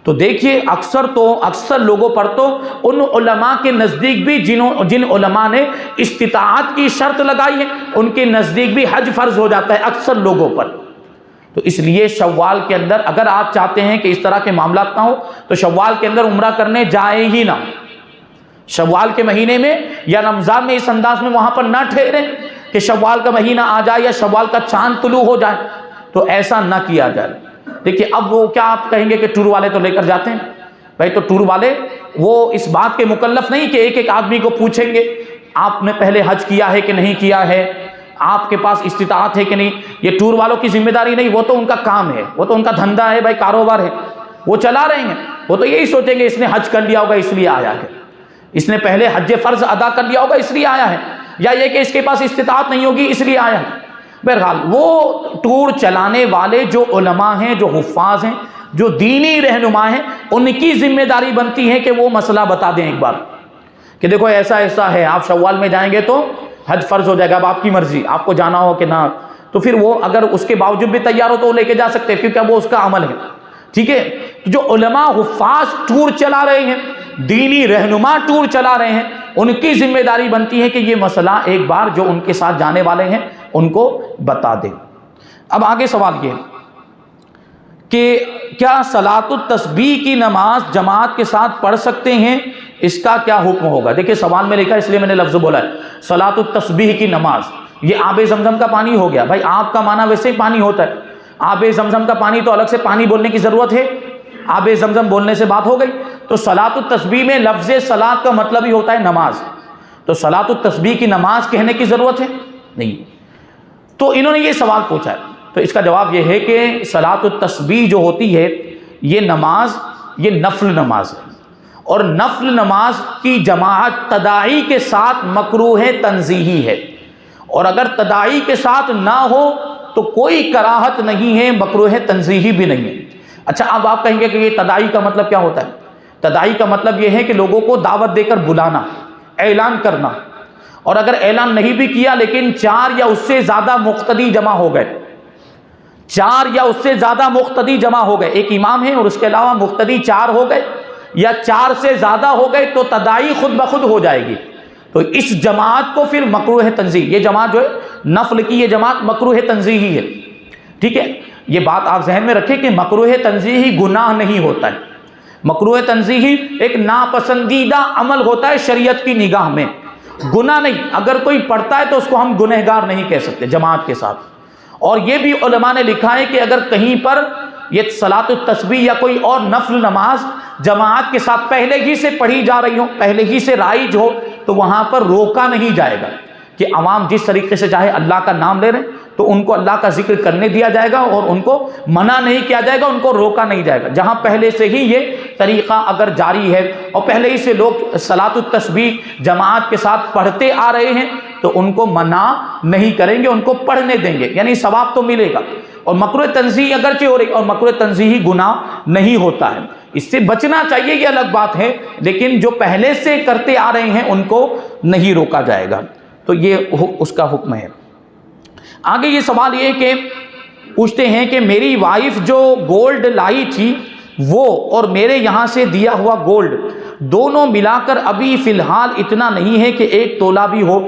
Speaker 1: تو دیکھیے اکثر لوگوں پر تو ان علماء کے نزدیک بھی جن علماء نے استطاعت کی شرط لگائی ہے ان کے نزدیک بھی حج فرض ہو جاتا ہے اکثر لوگوں پر۔ تو اس لیے شوال کے اندر اگر آپ چاہتے ہیں کہ اس طرح کے معاملات نہ ہو تو شوال کے اندر عمرہ کرنے جائے ہی نہ، شوال کے مہینے میں یا رمضان میں اس انداز میں وہاں پر نہ ٹھہریں کہ شوال کا مہینہ آ جائے یا شوال کا چاند طلوع ہو جائے، تو ایسا نہ کیا جائے۔ دیکھیے اب وہ کیا آپ کہیں گے کہ ٹور والے تو لے کر جاتے ہیں، بھائی تو ٹور والے وہ اس بات کے مکلف نہیں کہ ایک ایک آدمی کو پوچھیں گے آپ نے پہلے حج کیا ہے کہ نہیں کیا ہے، آپ کے پاس استطاعت ہے کہ نہیں، یہ ٹور والوں کی ذمہ داری نہیں، وہ تو ان کا کام ہے، وہ تو ان کا دھندا ہے، بھائی کاروبار ہے، وہ چلا رہے ہیں، وہ تو یہی سوچیں گے اس نے حج کر لیا ہوگا اس لیے آیا ہے، اس نے پہلے حج فرض ادا کر لیا ہوگا اس لیے آیا ہے، یا یہ کہ اس کے پاس استطاعت نہیں ہوگی اس لیے آیا ہے۔ بہرحال وہ ٹور چلانے والے جو علماء ہیں، جو حفاظ ہیں، جو دینی رہنما ہیں، ان کی ذمہ داری بنتی ہے کہ وہ مسئلہ بتا دیں ایک بار کہ دیکھو ایسا ایسا ہے، آپ شوال میں جائیں گے تو حج فرض ہو جائے گا، اب آپ کی مرضی، آپ کو جانا ہو کہ نہ، تو پھر وہ اگر اس کے باوجود بھی تیار ہو تو وہ لے کے جا سکتے ہیں کیونکہ اب وہ اس کا عمل ہے، ٹھیک ہے۔ جو علماء حفاظ ٹور چلا رہے ہیں، دینی رہنما ٹور چلا رہے ہیں، ان کی ذمہ داری بنتی ہے کہ یہ مسئلہ ایک بار جو ان کے ساتھ جانے والے ہیں ان کو بتا دیں۔ اب آگے سوال یہ کہ کیا صلاۃ التسبیح کی نماز جماعت کے ساتھ پڑھ سکتے ہیں، اس کا کیا حکم ہوگا؟ دیکھیں سوال میں لکھا ہے اس لیے میں نے لفظ بولا ہے، صلاۃ التسبیح کی نماز، یہ آب زمزم کا پانی ہو گیا، بھائی آپ کا معنی ویسے ہی پانی ہوتا ہے، آب زمزم کا پانی تو الگ سے پانی بولنے کی ضرورت ہے، آب زمزم بولنے سے بات ہو گئی، تو صلاۃ التسبیح میں لفظ صلاۃ کا مطلب ہی ہوتا ہے نماز، تو صلاۃ التسبیح کی نماز کہنے کی ضرورت ہے نہیں۔ تو انہوں نے یہ سوال پوچھا ہے، تو اس کا جواب یہ ہے کہ صلاۃ التسبیح جو ہوتی ہے یہ نماز، یہ نفل نماز ہے، اور نفل نماز کی جماعت تداعی کے ساتھ مکروہ تنزیہی ہے، اور اگر تداعی کے ساتھ نہ ہو تو کوئی کراہت نہیں ہے، مکروہ تنزیہی بھی نہیں ہے۔ اچھا، اب آپ کہیں گے کہ یہ تداعی کا مطلب کیا ہوتا ہے؟ تداعی کا مطلب یہ ہے کہ لوگوں کو دعوت دے کر بلانا، اعلان کرنا، اور اگر اعلان نہیں بھی کیا لیکن 4 یا اس سے زیادہ مقتدی جمع ہو گئے، 4 یا اس سے زیادہ مقتدی جمع ہو گئے، ایک امام ہے اور اس کے علاوہ مقتدی 4 ہو گئے یا 4 سے زیادہ ہو گئے، تو تداعی خود بخود ہو جائے گی۔ تو اس جماعت کو پھر مکروہ تنزیہی، یہ جماعت جو ہے نفل کی، یہ جماعت مکروہ تنزیہی ہے، ٹھیک ہے؟ یہ بات آپ ذہن میں رکھیں کہ مکروہ تنزیہی گناہ نہیں ہوتا ہے، مکروہ تنزیہی ایک ناپسندیدہ عمل ہوتا ہے شریعت کی نگاہ میں، گناہ نہیں۔ اگر کوئی پڑھتا ہے تو اس کو ہم گنہگار نہیں کہہ سکتے جماعت کے ساتھ۔ اور یہ بھی علماء نے لکھا ہے کہ اگر کہیں پر یہ صلاۃ التسبیح یا کوئی اور نفل نماز جماعت کے ساتھ پہلے ہی سے پڑھی جا رہی ہو، پہلے ہی سے رائج ہو، تو وہاں پر روکا نہیں جائے گا کہ عوام جس طریقے سے چاہے اللہ کا نام لے رہے ہیں تو ان کو اللہ کا ذکر کرنے دیا جائے گا، اور ان کو منع نہیں کیا جائے گا، ان کو روکا نہیں جائے گا۔ جہاں پہلے سے ہی یہ طریقہ اگر جاری ہے اور پہلے ہی سے لوگ صلاۃ التسبیح جماعت کے ساتھ پڑھتے آ رہے ہیں تو ان کو منع نہیں کریں گے، ان کو پڑھنے دیں گے، یعنی ثواب تو ملے گا۔ اور مکروہ تنزیہی اگرچہ ہو رہی، اور مکروہ تنزیہی گناہ نہیں ہوتا ہے، اس سے بچنا چاہیے، یہ الگ بات ہے، لیکن جو پہلے سے کرتے آ رہے ہیں ان کو نہیں روکا جائے گا۔ تو یہ اس کا حکم ہے۔ آگے یہ سوال یہ کہ پوچھتے ہیں کہ میری وائف جو گولڈ لائی تھی وہ اور میرے یہاں سے دیا ہوا گولڈ دونوں ملا کر ابھی فی الحال اتنا نہیں ہے کہ 1 تولہ بھی ہو،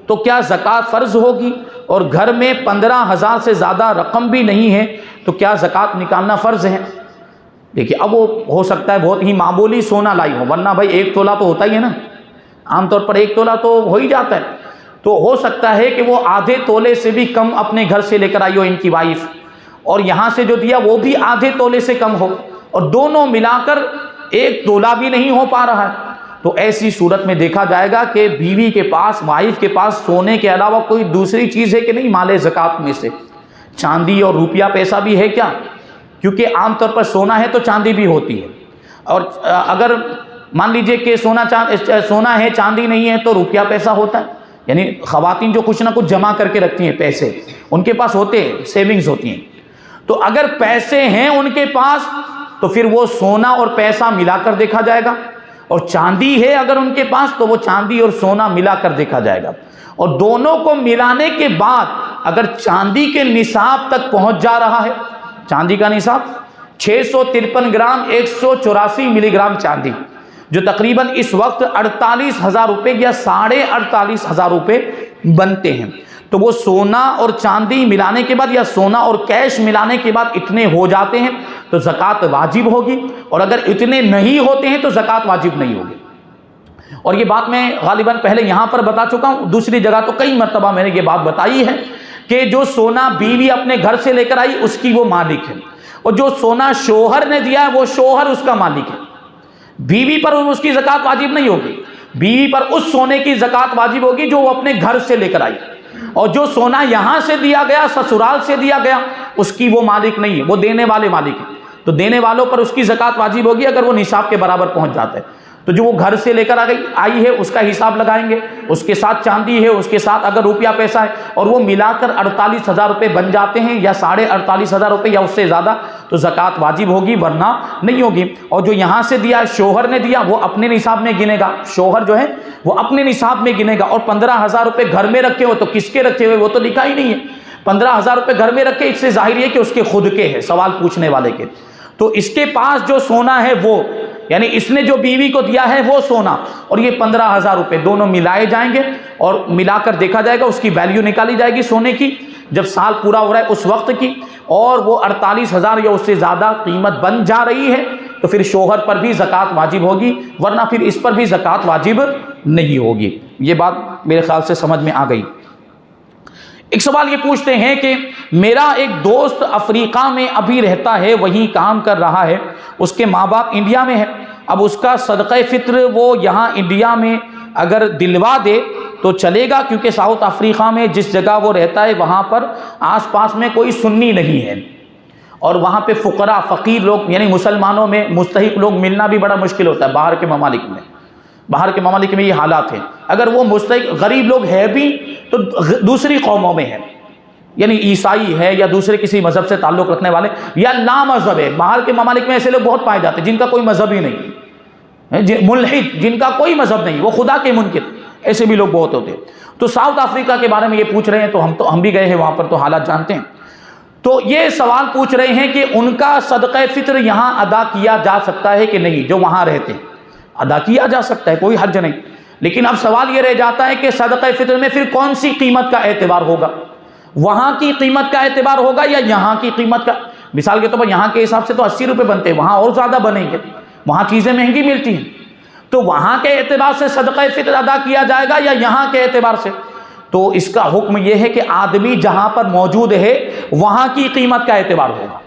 Speaker 1: تو کیا زکوٰۃ فرض ہوگی؟ اور گھر میں 15,000 سے زیادہ رقم بھی نہیں ہے تو کیا زکوٰۃ نکالنا فرض ہے؟ دیکھیے، اب وہ ہو سکتا ہے بہت ہی معمولی سونا لائی ہو، ورنہ بھائی 1 تولہ تو ہوتا ہی ہے نا، عام طور پر 1 تولہ تو ہو ہی جاتا ہے، تو ہو سکتا ہے کہ وہ آدھے تولے سے بھی کم اپنے گھر سے لے کر آئی ہو ان کی وائف، اور یہاں سے جو دیا وہ بھی آدھے تولے سے کم ہو، اور دونوں ملا کر 1 تولہ بھی نہیں ہو پا رہا ہے۔ تو ایسی صورت میں دیکھا جائے گا کہ بیوی کے پاس، وائف کے پاس سونے کے علاوہ کوئی دوسری چیز ہے کہ نہیں مال زکوٰۃ میں سے، چاندی اور روپیہ پیسہ بھی ہے کیا؟ کیونکہ عام طور پر سونا ہے تو چاندی بھی ہوتی ہے، اور اگر مان لیجئے کہ سونا ہے چاندی نہیں ہے تو روپیہ پیسہ ہوتا ہے، یعنی خواتین جو کچھ نہ کچھ جمع کر کے رکھتی ہیں پیسے، ان کے پاس ہوتے ہیں، سیونگز ہوتی ہیں، تو اگر پیسے ہیں ان کے پاس تو پھر وہ سونا اور پیسہ ملا کر دیکھا جائے گا، اور چاندی ہے اگر ان کے پاس تو وہ چاندی اور سونا ملا کر دیکھا جائے گا، اور دونوں کو ملانے کے بعد اگر چاندی کے نصاب تک پہنچ جا رہا ہے، چاندی کا نصاب 653 گرام 184 ملی گرام چاندی، جو تقریباً اس وقت 48,000 روپے یا 48,500 روپے بنتے ہیں، تو وہ سونا اور چاندی ملانے کے بعد یا سونا اور کیش ملانے کے بعد اتنے ہو جاتے ہیں تو زکوٰۃ واجب ہوگی، اور اگر اتنے نہیں ہوتے ہیں تو زکوٰۃ واجب نہیں ہوگی۔ اور یہ بات میں غالباً پہلے یہاں پر بتا چکا ہوں، دوسری جگہ تو کئی مرتبہ میں نے یہ بات بتائی ہے کہ جو سونا بیوی اپنے گھر سے لے کر آئی اس کی وہ مالک ہے، اور جو سونا شوہر نے دیا ہے وہ شوہر اس کا مالک ہے، بیوی پر اس کی زکوٰۃ واجب نہیں ہوگی، بیوی پر اس سونے کی زکوٰۃ واجب ہوگی جو وہ اپنے گھر سے لے کر آئی، اور جو سونا یہاں سے دیا گیا، سسرال سے دیا گیا، اس کی وہ مالک نہیں ہے، وہ دینے والے مالک ہیں، تو دینے والوں پر اس کی زکوٰۃ واجب ہوگی اگر وہ نصاب کے برابر پہنچ جاتا ہے۔ تو جو وہ گھر سے لے کر آئی ہے اس کا حساب لگائیں گے، اس کے ساتھ چاندی ہے، اس کے ساتھ اگر روپیہ پیسہ ہے، اور وہ ملا کر 48,000 روپے بن جاتے ہیں یا 48,500 روپے یا اس سے زیادہ، تو زکوٰۃ واجب ہوگی ورنہ نہیں ہوگی۔ اور جو یہاں سے دیا شوہر نے دیا وہ اپنے نصاب میں گنے گا، شوہر جو ہے وہ اپنے نصاب میں گنے گا، اور 15,000 روپے گھر میں رکھے ہوئے تو کس کے رکھے ہوئے وہ تو لکھا ہی نہیں ہے، 15,000 روپے گھر میں رکھے، اس سے ظاہر ہے کہ اس کے خود کے ہے، سوال پوچھنے والے کے، تو اس کے پاس جو سونا ہے وہ، یعنی اس نے جو بیوی کو دیا ہے وہ سونا اور یہ 15,000 روپے دونوں ملائے جائیں گے، اور ملا کر دیکھا جائے گا، اس کی ویلیو نکالی جائے گی سونے کی جب سال پورا ہو رہا ہے اس وقت کی، اور وہ 48,000 یا اس سے زیادہ قیمت بن جا رہی ہے تو پھر شوہر پر بھی زکوٰۃ واجب ہوگی، ورنہ پھر اس پر بھی زکوٰۃ واجب نہیں ہوگی۔ یہ بات میرے خیال سے سمجھ میں آ گئی۔ ایک سوال یہ پوچھتے ہیں کہ میرا ایک دوست افریقہ میں ابھی رہتا ہے، وہیں کام کر رہا ہے، اس کے ماں باپ انڈیا میں ہے، اب اس کا صدقہ فطر وہ یہاں انڈیا میں اگر دلوا دے تو چلے گا، کیونکہ ساؤتھ افریقہ میں جس جگہ وہ رہتا ہے وہاں پر آس پاس میں کوئی سنی نہیں ہے، اور وہاں پہ فقراء فقیر لوگ یعنی مسلمانوں میں مستحق لوگ ملنا بھی بڑا مشکل ہوتا ہے باہر کے ممالک میں۔ باہر کے ممالک میں یہ حالات ہیں، اگر وہ مستحق غریب لوگ ہے بھی تو دوسری قوموں میں ہے، یعنی عیسائی ہے یا دوسرے کسی مذہب سے تعلق رکھنے والے یا لا مذہب ہے۔ باہر کے ممالک میں ایسے لوگ بہت پائے جاتے ہیں جن کا کوئی مذہب ہی نہیں، ملحد جن کا کوئی مذہب نہیں، وہ خدا کے منکر، ایسے بھی لوگ بہت ہوتے ہیں۔ تو ساؤتھ افریقہ کے بارے میں یہ پوچھ رہے ہیں، تو ہم بھی گئے ہیں وہاں پر، تو حالات جانتے ہیں۔ تو یہ سوال پوچھ رہے ہیں کہ ان کا صدقہ فطر یہاں ادا کیا جا سکتا ہے کہ نہیں، جو وہاں رہتے ہیں ادا کیا جا سکتا ہے، کوئی حرج نہیں، لیکن اب سوال یہ رہ جاتا ہے کہ صدقہ فطر میں پھر کون سی قیمت کا اعتبار ہوگا، وہاں کی قیمت کا اعتبار ہوگا یا یہاں کی قیمت کا؟ مثال کے طور پر یہاں کے حساب سے تو 80 روپے بنتے ہیں، وہاں اور زیادہ بنیں گے، وہاں چیزیں مہنگی ملتی ہیں، تو وہاں کے اعتبار سے صدقہ فطر ادا کیا جائے گا یا یہاں کے اعتبار سے؟ تو اس کا حکم یہ ہے کہ آدمی جہاں پر موجود ہے وہاں کی قیمت کا اعتبار ہوگا،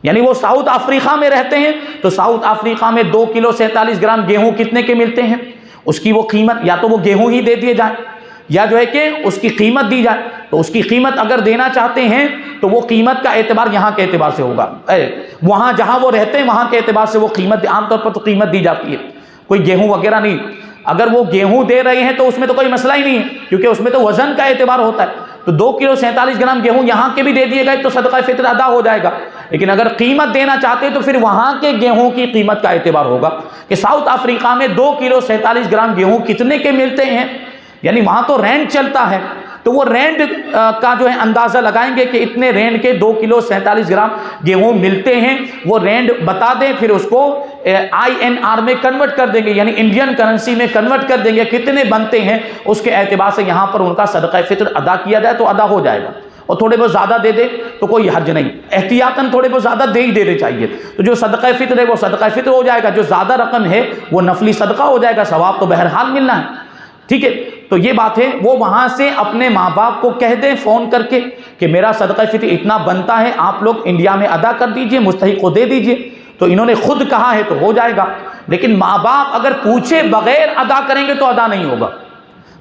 Speaker 1: یعنی وہ ساؤتھ افریقہ میں رہتے ہیں تو ساؤتھ افریقہ میں 2 کلو 47 گرام گیہوں کتنے کے ملتے ہیں، اس کی وہ قیمت، یا تو وہ گیہوں ہی دے دیے جائیں یا جو ہے کہ اس کی قیمت دی جائے، تو اس کی قیمت اگر دینا چاہتے ہیں تو وہ قیمت کا اعتبار یہاں کے اعتبار سے ہوگا، وہاں جہاں وہ رہتے ہیں وہاں کے اعتبار سے وہ قیمت، عام طور پر تو قیمت دی جاتی ہے، کوئی گیہوں وغیرہ نہیں۔ اگر وہ گیہوں دے رہے ہیں تو اس میں تو کوئی مسئلہ ہی نہیں ہے، کیونکہ اس میں تو وزن کا اعتبار ہوتا ہے، تو 2 کلو 47 گرام گیہوں یہاں کے بھی دے دیے گئے تو صدقہ فطر ادا ہو جائے گا۔ لیکن اگر قیمت دینا چاہتے ہیں تو پھر وہاں کے گیہوں کی قیمت کا اعتبار ہوگا کہ ساؤتھ افریقہ میں 2 کلو 47 گرام گیہوں کتنے کے ملتے ہیں، یعنی وہاں تو رینڈ چلتا ہے، تو وہ رینڈ کا جو ہے اندازہ لگائیں گے کہ اتنے رینڈ کے 2 کلو 47 گرام گیہوں ملتے ہیں، وہ رینڈ بتا دیں، پھر اس کو INR میں کنورٹ کر دیں گے، یعنی انڈین کرنسی میں کنورٹ کر دیں گے، کتنے بنتے ہیں اس کے اعتبار سے یہاں پر ان کا صدقہ فطر ادا کیا جائے تو ادا ہو جائے گا، اور تھوڑے بہت زیادہ دے دے تو کوئی حرج نہیں، احتیاطاً تھوڑے بہت زیادہ دے ہی دینے چاہیے، تو جو صدقہ فطر ہے وہ صدقہ فطر ہو جائے گا، جو زیادہ رقم ہے وہ نفلی صدقہ ہو جائے گا، ثواب تو بہرحال ملنا ہے، ٹھیک ہے۔ تو یہ بات ہے، وہ وہاں سے اپنے ماں باپ کو کہہ دیں فون کر کے کہ میرا صدقہ فطر اتنا بنتا ہے، آپ لوگ انڈیا میں ادا کر دیجئے، مستحق کو دے دیجئے، تو انہوں نے خود کہا ہے تو ہو جائے گا۔ لیکن ماں باپ اگر پوچھے بغیر ادا کریں گے تو ادا نہیں ہوگا۔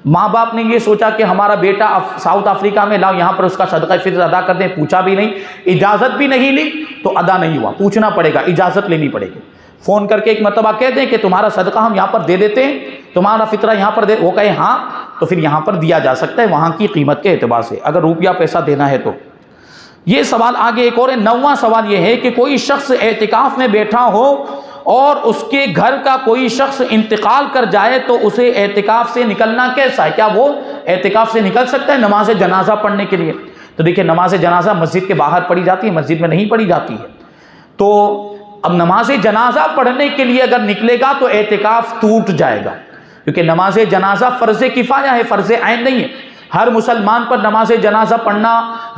Speaker 1: ماں باپ نے یہ سوچا کہ ہمارا بیٹا ساؤتھ افریقہ میں، لاؤ یہاں پر اس کا صدقہ فطر ادا کر دیں، پوچھا بھی نہیں، اجازت بھی نہیں لی تو ادا نہیں ہوا، پوچھنا پڑے گا، اجازت لینی پڑے گی، فون کر کے ایک مرتبہ کہہ دیں کہ تمہارا صدقہ ہم یہاں پر دے دیتے ہیں، تمہارا فطرہ یہاں پر دے، وہ کہے ہاں تو پھر یہاں پر دیا جا سکتا ہے وہاں کی قیمت کے اعتبار سے، اگر روپیہ پیسہ دینا ہے تو۔ یہ سوال آگے ایک اور ہے، 9واں سوال یہ ہے کہ کوئی شخص اعتکاف میں بیٹھا ہو اور اس کے گھر کا کوئی شخص انتقال کر جائے تو اسے اعتکاف سے نکلنا کیسا ہے، کیا وہ اعتکاف سے نکل سکتا ہے نماز جنازہ پڑھنے کے لیے؟ تو دیکھیں نماز جنازہ مسجد کے باہر پڑھی جاتی ہے، مسجد میں نہیں پڑھی جاتی ہے، تو اب نماز جنازہ پڑھنے کے لیے اگر نکلے گا تو اعتکاف ٹوٹ جائے گا، کیونکہ نماز جنازہ فرض کفایہ ہے، فرض عین نہیں ہے، ہر مسلمان پر نماز جنازہ پڑھنا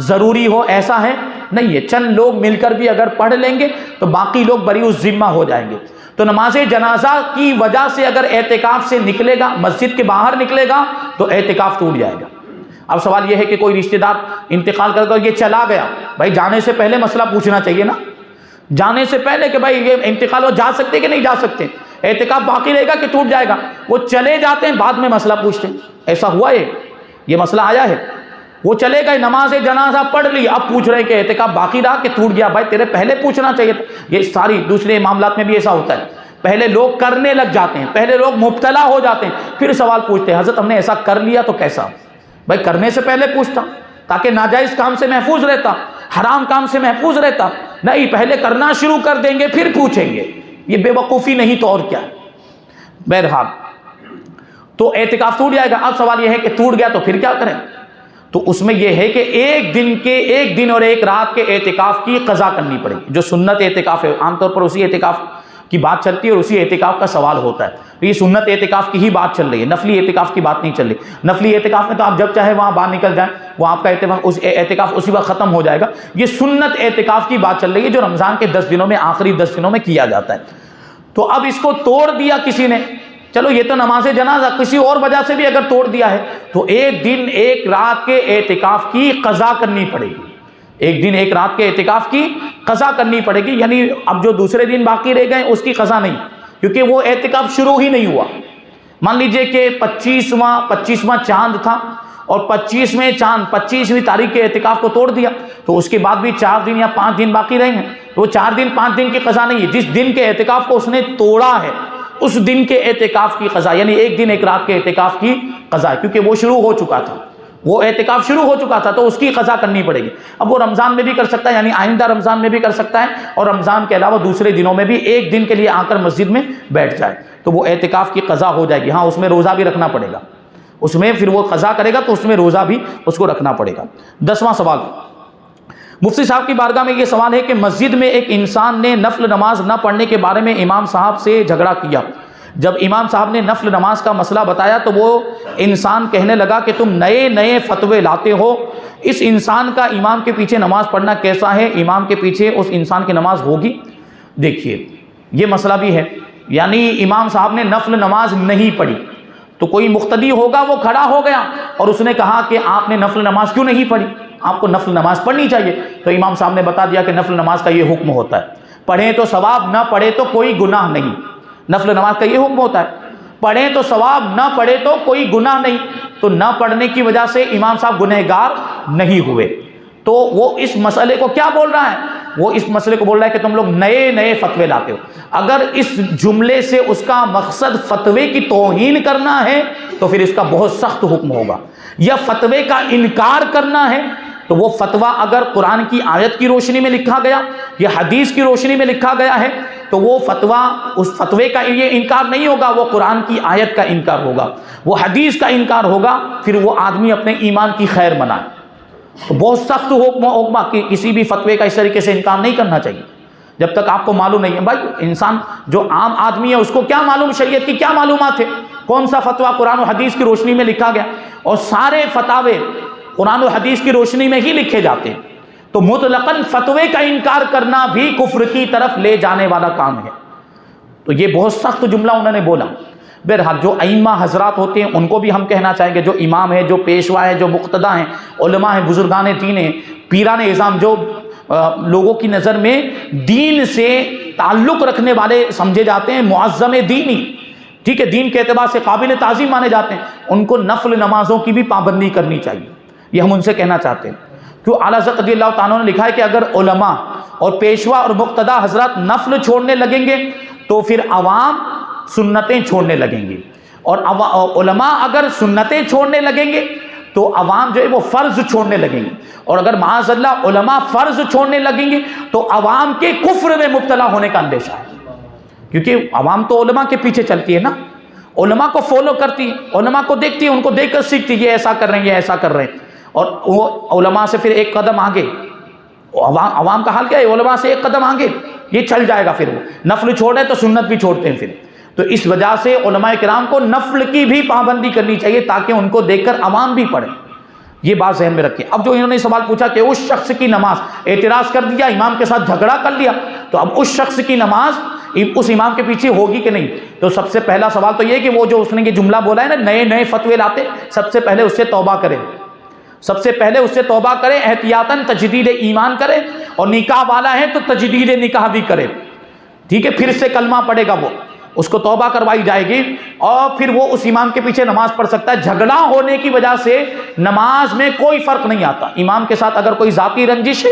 Speaker 1: ضروری ہو ایسا ہے نہیں ہے، چند لوگ مل کر بھی اگر پڑھ لیں گے تو باقی لوگ بری الذمہ ہو جائیں گے، تو نماز جنازہ کی وجہ سے اگر اعتکاف سے نکلے گا، مسجد کے باہر نکلے گا تو اعتکاف ٹوٹ جائے گا۔ اب سوال یہ ہے کہ کوئی رشتہ دار انتقال کر کر یہ چلا گیا، بھائی جانے سے پہلے مسئلہ پوچھنا چاہیے نا، جانے سے پہلے کہ بھائی یہ انتقال ہو جا سکتے کہ نہیں جا سکتے، اعتکاف باقی رہے گا کہ ٹوٹ جائے گا، وہ چلے جاتے ہیں بعد میں مسئلہ پوچھتے ہیں، ایسا ہوا ہے، یہ مسئلہ آیا ہے، وہ چلے گئے نماز جنازہ پڑھ لی، اب پوچھ رہے ہیں کہ اعتکاف باقی رہا کہ ٹوٹ گیا، بھائی تیرے پہلے پوچھنا چاہیے تھا۔ یہ ساری دوسرے معاملات میں بھی ایسا ہوتا ہے، پہلے لوگ کرنے لگ جاتے ہیں، پہلے لوگ مبتلا ہو جاتے ہیں، پھر سوال پوچھتے ہیں حضرت ہم نے ایسا کر لیا تو کیسا؟ بھائی کرنے سے پہلے پوچھتا تاکہ ناجائز کام سے محفوظ رہتا، حرام کام سے محفوظ رہتا، نہیں پہلے کرنا شروع کر دیں گے پھر پوچھیں گے، یہ بے وقوفی نہیں تو اور کیا ہے۔ بہرحال تو اعتکاف ٹوٹ جائے گا۔ اب سوال یہ ہے کہ ٹوٹ گیا تو پھر کیا کریں؟ تو اس میں یہ ہے کہ ایک دن اور ایک رات کے اعتکاف کی قضا کرنی پڑے گی، جو سنت اعتکاف ہے، عام طور پر اسی اعتکاف کی بات چلتی ہے اور اسی اعتکاف کا سوال ہوتا ہے، تو یہ سنت اعتکاف کی ہی بات چل رہی ہے، نفلی اعتکاف کی بات نہیں چل رہی۔ نفلی اعتکاف میں تو آپ جب چاہے وہاں باہر نکل جائیں، وہ آپ کا اعتکاف اسی وقت ختم ہو جائے گا۔ یہ سنت اعتکاف کی بات چل رہی ہے جو رمضان کے 10 دنوں میں، آخری 10 دنوں میں کیا جاتا ہے۔ تو اب اس کو توڑ دیا کسی نے، چلو یہ تو نماز جنازہ، کسی اور وجہ سے بھی اگر توڑ دیا ہے تو ایک دن ایک رات کے اعتکاف کی قضا کرنی پڑے گی، ایک دن ایک رات کے اعتکاف کی قضا کرنی پڑے گی، یعنی اب جو دوسرے دن باقی رہ گئے اس کی قضا نہیں، کیونکہ وہ اعتکاف شروع ہی نہیں ہوا، مان لیجئے کہ 25واں چاند تھا اور 25ویں تاریخ کے اعتکاف کو توڑ دیا، تو اس کے بعد بھی 4 دن یا 5 دن باقی رہیں گے، تو وہ 4 دن 5 دن کی قضا نہیں ہے، جس دن کے اعتکاف کو اس نے توڑا ہے اس دن کے اعتکاف کی قضا، یعنی 1 دن 1 رات کے اعتکاف کی قضا ہے، کیونکہ وہ شروع ہو چکا تھا، وہ اعتکاف شروع ہو چکا تھا، تو اس کی قضا کرنی پڑے گی۔ اب وہ رمضان میں بھی کر سکتا ہے، یعنی آئندہ رمضان میں بھی کر سکتا ہے، اور رمضان کے علاوہ دوسرے دنوں میں بھی 1 دن کے لیے آ کر مسجد میں بیٹھ جائے تو وہ اعتکاف کی قضا ہو جائے گی۔ ہاں، اس میں روزہ بھی رکھنا پڑے گا، اس میں پھر وہ قضا کرے گا تو اس میں روزہ بھی اس کو رکھنا پڑے گا۔ 10واں سوال، مفتی صاحب کی بارگاہ میں یہ سوال ہے کہ مسجد میں ایک انسان نے نفل نماز نہ پڑھنے کے بارے میں امام صاحب سے جھگڑا کیا، جب امام صاحب نے نفل نماز کا مسئلہ بتایا تو وہ انسان کہنے لگا کہ تم نئے فتوے لاتے ہو، اس انسان کا امام کے پیچھے نماز پڑھنا کیسا ہے، امام کے پیچھے اس انسان کی نماز ہوگی؟ دیکھیے یہ مسئلہ بھی ہے، یعنی امام صاحب نے نفل نماز نہیں پڑھی تو کوئی مقتدی ہوگا وہ کھڑا ہو گیا اور اس نے کہا کہ آپ نے نفل نماز کیوں نہیں پڑھی، آپ کو نفل نماز پڑھنی چاہیے، تو امام صاحب نے بتا دیا کہ نفل نماز کا یہ حکم ہوتا ہے، پڑھیں تو ثواب، نہ پڑھے تو کوئی گناہ نہیں، نفل نماز کا یہ حکم ہوتا ہے، پڑھیں تو ثواب، نہ پڑھے تو کوئی گناہ نہیں، تو نہ پڑھنے کی وجہ سے امام صاحب گنہگار نہیں ہوئے، تو وہ اس مسئلے کو کیا بول رہا ہے، وہ اس مسئلے کو بول رہا ہے کہ تم لوگ نئے فتوے لاتے ہو۔ اگر اس جملے سے اس کا مقصد فتوے کی توہین کرنا ہے تو پھر اس کا بہت سخت حکم ہوگا، یا فتوے کا انکار کرنا ہے تو وہ فتویٰ اگر قرآن کی آیت کی روشنی میں لکھا گیا یا حدیث کی روشنی میں لکھا گیا ہے تو وہ فتویٰ، اس فتوے کا یہ انکار نہیں ہوگا، وہ قرآن کی آیت کا انکار ہوگا، وہ حدیث کا انکار ہوگا، پھر وہ آدمی اپنے ایمان کی خیر منائے۔ تو بہت سخت حکم ہوگا کہ کسی بھی فتوے کا اس طریقے سے انکار نہیں کرنا چاہیے جب تک آپ کو معلوم نہیں ہے۔ بھائی انسان جو عام آدمی ہے اس کو کیا معلوم شریعت کی کیا معلومات ہے، کون سا فتویٰ قرآن و حدیث کی روشنی میں لکھا گیا، اور سارے فتاوے قرآن و حدیث کی روشنی میں ہی لکھے جاتے ہیں، تو مطلقاً فتوے کا انکار کرنا بھی کفر کی طرف لے جانے والا کام ہے۔ تو یہ بہت سخت جملہ انہوں نے بولا۔ بہرحال جو ائمہ حضرات ہوتے ہیں ان کو بھی ہم کہنا چاہیں گے، جو امام ہے، جو پیشوا ہے، جو مقتدی ہیں، علماء ہیں، بزرگان دین ہیں، پیران اعظام، جو لوگوں کی نظر میں دین سے تعلق رکھنے والے سمجھے جاتے ہیں، معظم دینی، ٹھیک ہے، دین کے اعتبار سے قابل تعظیم مانے جاتے ہیں، ان کو نفل نمازوں کی بھی پابندی کرنی چاہیے، یہ ہم ان سے کہنا چاہتے ہیں۔ کیوں اعلیٰ حضرت رضی اللہ تعالیٰ نے لکھا ہے کہ اگر علماء اور پیشوا اور مقتدی حضرات نفل چھوڑنے لگیں گے تو پھر عوام سنتیں چھوڑنے لگیں گے، اور علماء اگر سنتیں چھوڑنے لگیں گے تو عوام جو ہے وہ فرض چھوڑنے لگیں گے، اور اگر معاذ اللہ علماء فرض چھوڑنے لگیں گے تو عوام کے کفر میں مبتلا ہونے کا اندیشہ ہے، کیونکہ عوام تو علماء کے پیچھے چلتی ہے نا، علماء کو فالو کرتی ہے، علماء کو دیکھتی ہے، ان کو دیکھ کر سیکھتی ہے، یہ ایسا کر رہے ہیں، یہ ایسا کر رہے ہیں، اور وہ علماء سے پھر ایک قدم آگے، عوام کا حال کیا ہے، علماء سے ایک قدم آگے، یہ چل جائے گا، پھر وہ نفل چھوڑے تو سنت بھی چھوڑتے ہیں پھر۔ تو اس وجہ سے علماء کرام کو نفل کی بھی پابندی کرنی چاہیے تاکہ ان کو دیکھ کر عوام بھی پڑھیں، یہ بات ذہن میں رکھیں۔ اب جو انہوں نے سوال پوچھا کہ اس شخص کی نماز، اعتراض کر دیا، امام کے ساتھ جھگڑا کر لیا، تو اب اس شخص کی نماز اس امام کے پیچھے ہوگی کہ نہیں؟ تو سب سے پہلا سوال تو یہ کہ وہ جو اس نے یہ جملہ بولا ہے نا، نئے فتوے لاتے، سب سے پہلے اس سے توبہ کریں، سب سے پہلے اس سے توبہ کریں، احتیاطاً تجدید ایمان کرے، اور نکاح والا ہے تو تجدید نکاح بھی کرے، ٹھیک ہے، پھر سے کلمہ پڑھے گا، وہ اس کو توبہ کروائی جائے گی، اور پھر وہ اس امام کے پیچھے نماز پڑھ سکتا ہے۔ جھگڑا ہونے کی وجہ سے نماز میں کوئی فرق نہیں آتا، امام کے ساتھ اگر کوئی ذاتی رنجش ہے،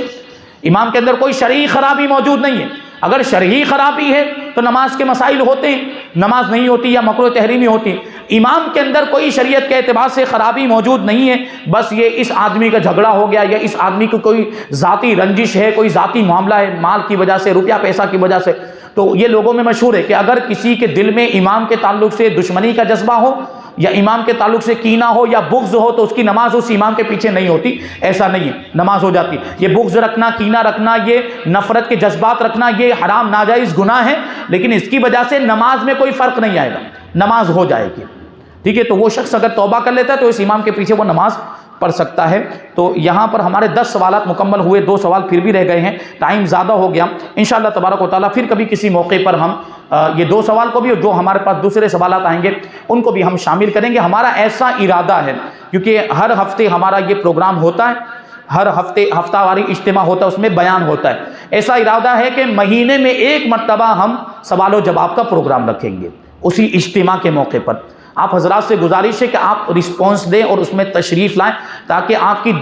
Speaker 1: امام کے اندر کوئی شرعی خرابی موجود نہیں ہے، اگر شرعی خرابی ہے تو نماز کے مسائل ہوتے ہیں، نماز نہیں ہوتی یا مکروہ تحریمی ہوتی ہے۔ امام کے اندر کوئی شریعت کے اعتبار سے خرابی موجود نہیں ہے، بس یہ اس آدمی کا جھگڑا ہو گیا، یا اس آدمی کو کوئی ذاتی رنجش ہے، کوئی ذاتی معاملہ ہے مال کی وجہ سے، روپیہ پیسہ کی وجہ سے، تو یہ لوگوں میں مشہور ہے کہ اگر کسی کے دل میں امام کے تعلق سے دشمنی کا جذبہ ہو، یا امام کے تعلق سے کینہ ہو یا بغض ہو، تو اس کی نماز اس امام کے پیچھے نہیں ہوتی، ایسا نہیں ہے، نماز ہو جاتی۔ یہ بغض رکھنا، کینہ رکھنا، یہ نفرت کے جذبات رکھنا، یہ حرام ناجائز گناہ ہے، لیکن اس کی وجہ سے نماز میں کوئی فرق نہیں آئے گا، نماز ہو جائے گی، ٹھیک ہے۔ تو وہ شخص اگر توبہ کر لیتا ہے تو اس امام کے پیچھے وہ نماز پڑھ سکتا ہے۔ تو یہاں پر ہمارے 10 سوالات مکمل ہوئے، 2 سوال پھر بھی رہ گئے ہیں، ٹائم زیادہ ہو گیا، انشاءاللہ تبارک و تعالیٰ پھر کبھی کسی موقع پر ہم یہ 2 سوال کو بھی، اور جو ہمارے پاس دوسرے سوالات آئیں گے ان کو بھی ہم شامل کریں گے۔ ہمارا ایسا ارادہ ہے، کیونکہ ہر ہفتے ہمارا یہ پروگرام ہوتا ہے، ہر ہفتہ واری اجتماع ہوتا ہے، اس میں بیان ہوتا ہے، ایسا ارادہ ہے کہ مہینے میں 1 مرتبہ ہم سوال و جواب کا پروگرام رکھیں گے اسی اجتماع کے موقع پر، آپ حضرات سے گزارش ہے کہ آپ رسپانس دیں اور اس میں تشریف لائیں تاکہ آپ کی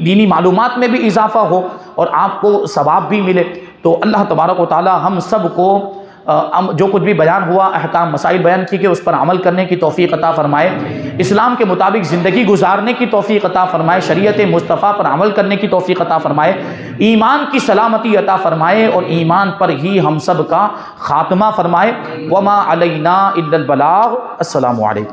Speaker 1: دینی معلومات میں بھی اضافہ ہو اور آپ کو ثواب بھی ملے۔ تو اللہ تبارک و تعالی ہم سب کو جو کچھ بھی بیان ہوا، احکام مسائل بیان کی کہ اس پر عمل کرنے کی توفیق عطا فرمائے، اسلام کے مطابق زندگی گزارنے کی توفیق عطا فرمائے، شریعت مصطفیٰ پر عمل کرنے کی توفیق عطا فرمائے، ایمان کی سلامتی عطا فرمائے اور ایمان پر ہی ہم سب کا خاتمہ فرمائے۔ وما علینا الا البلاغ۔ السلام علیکم۔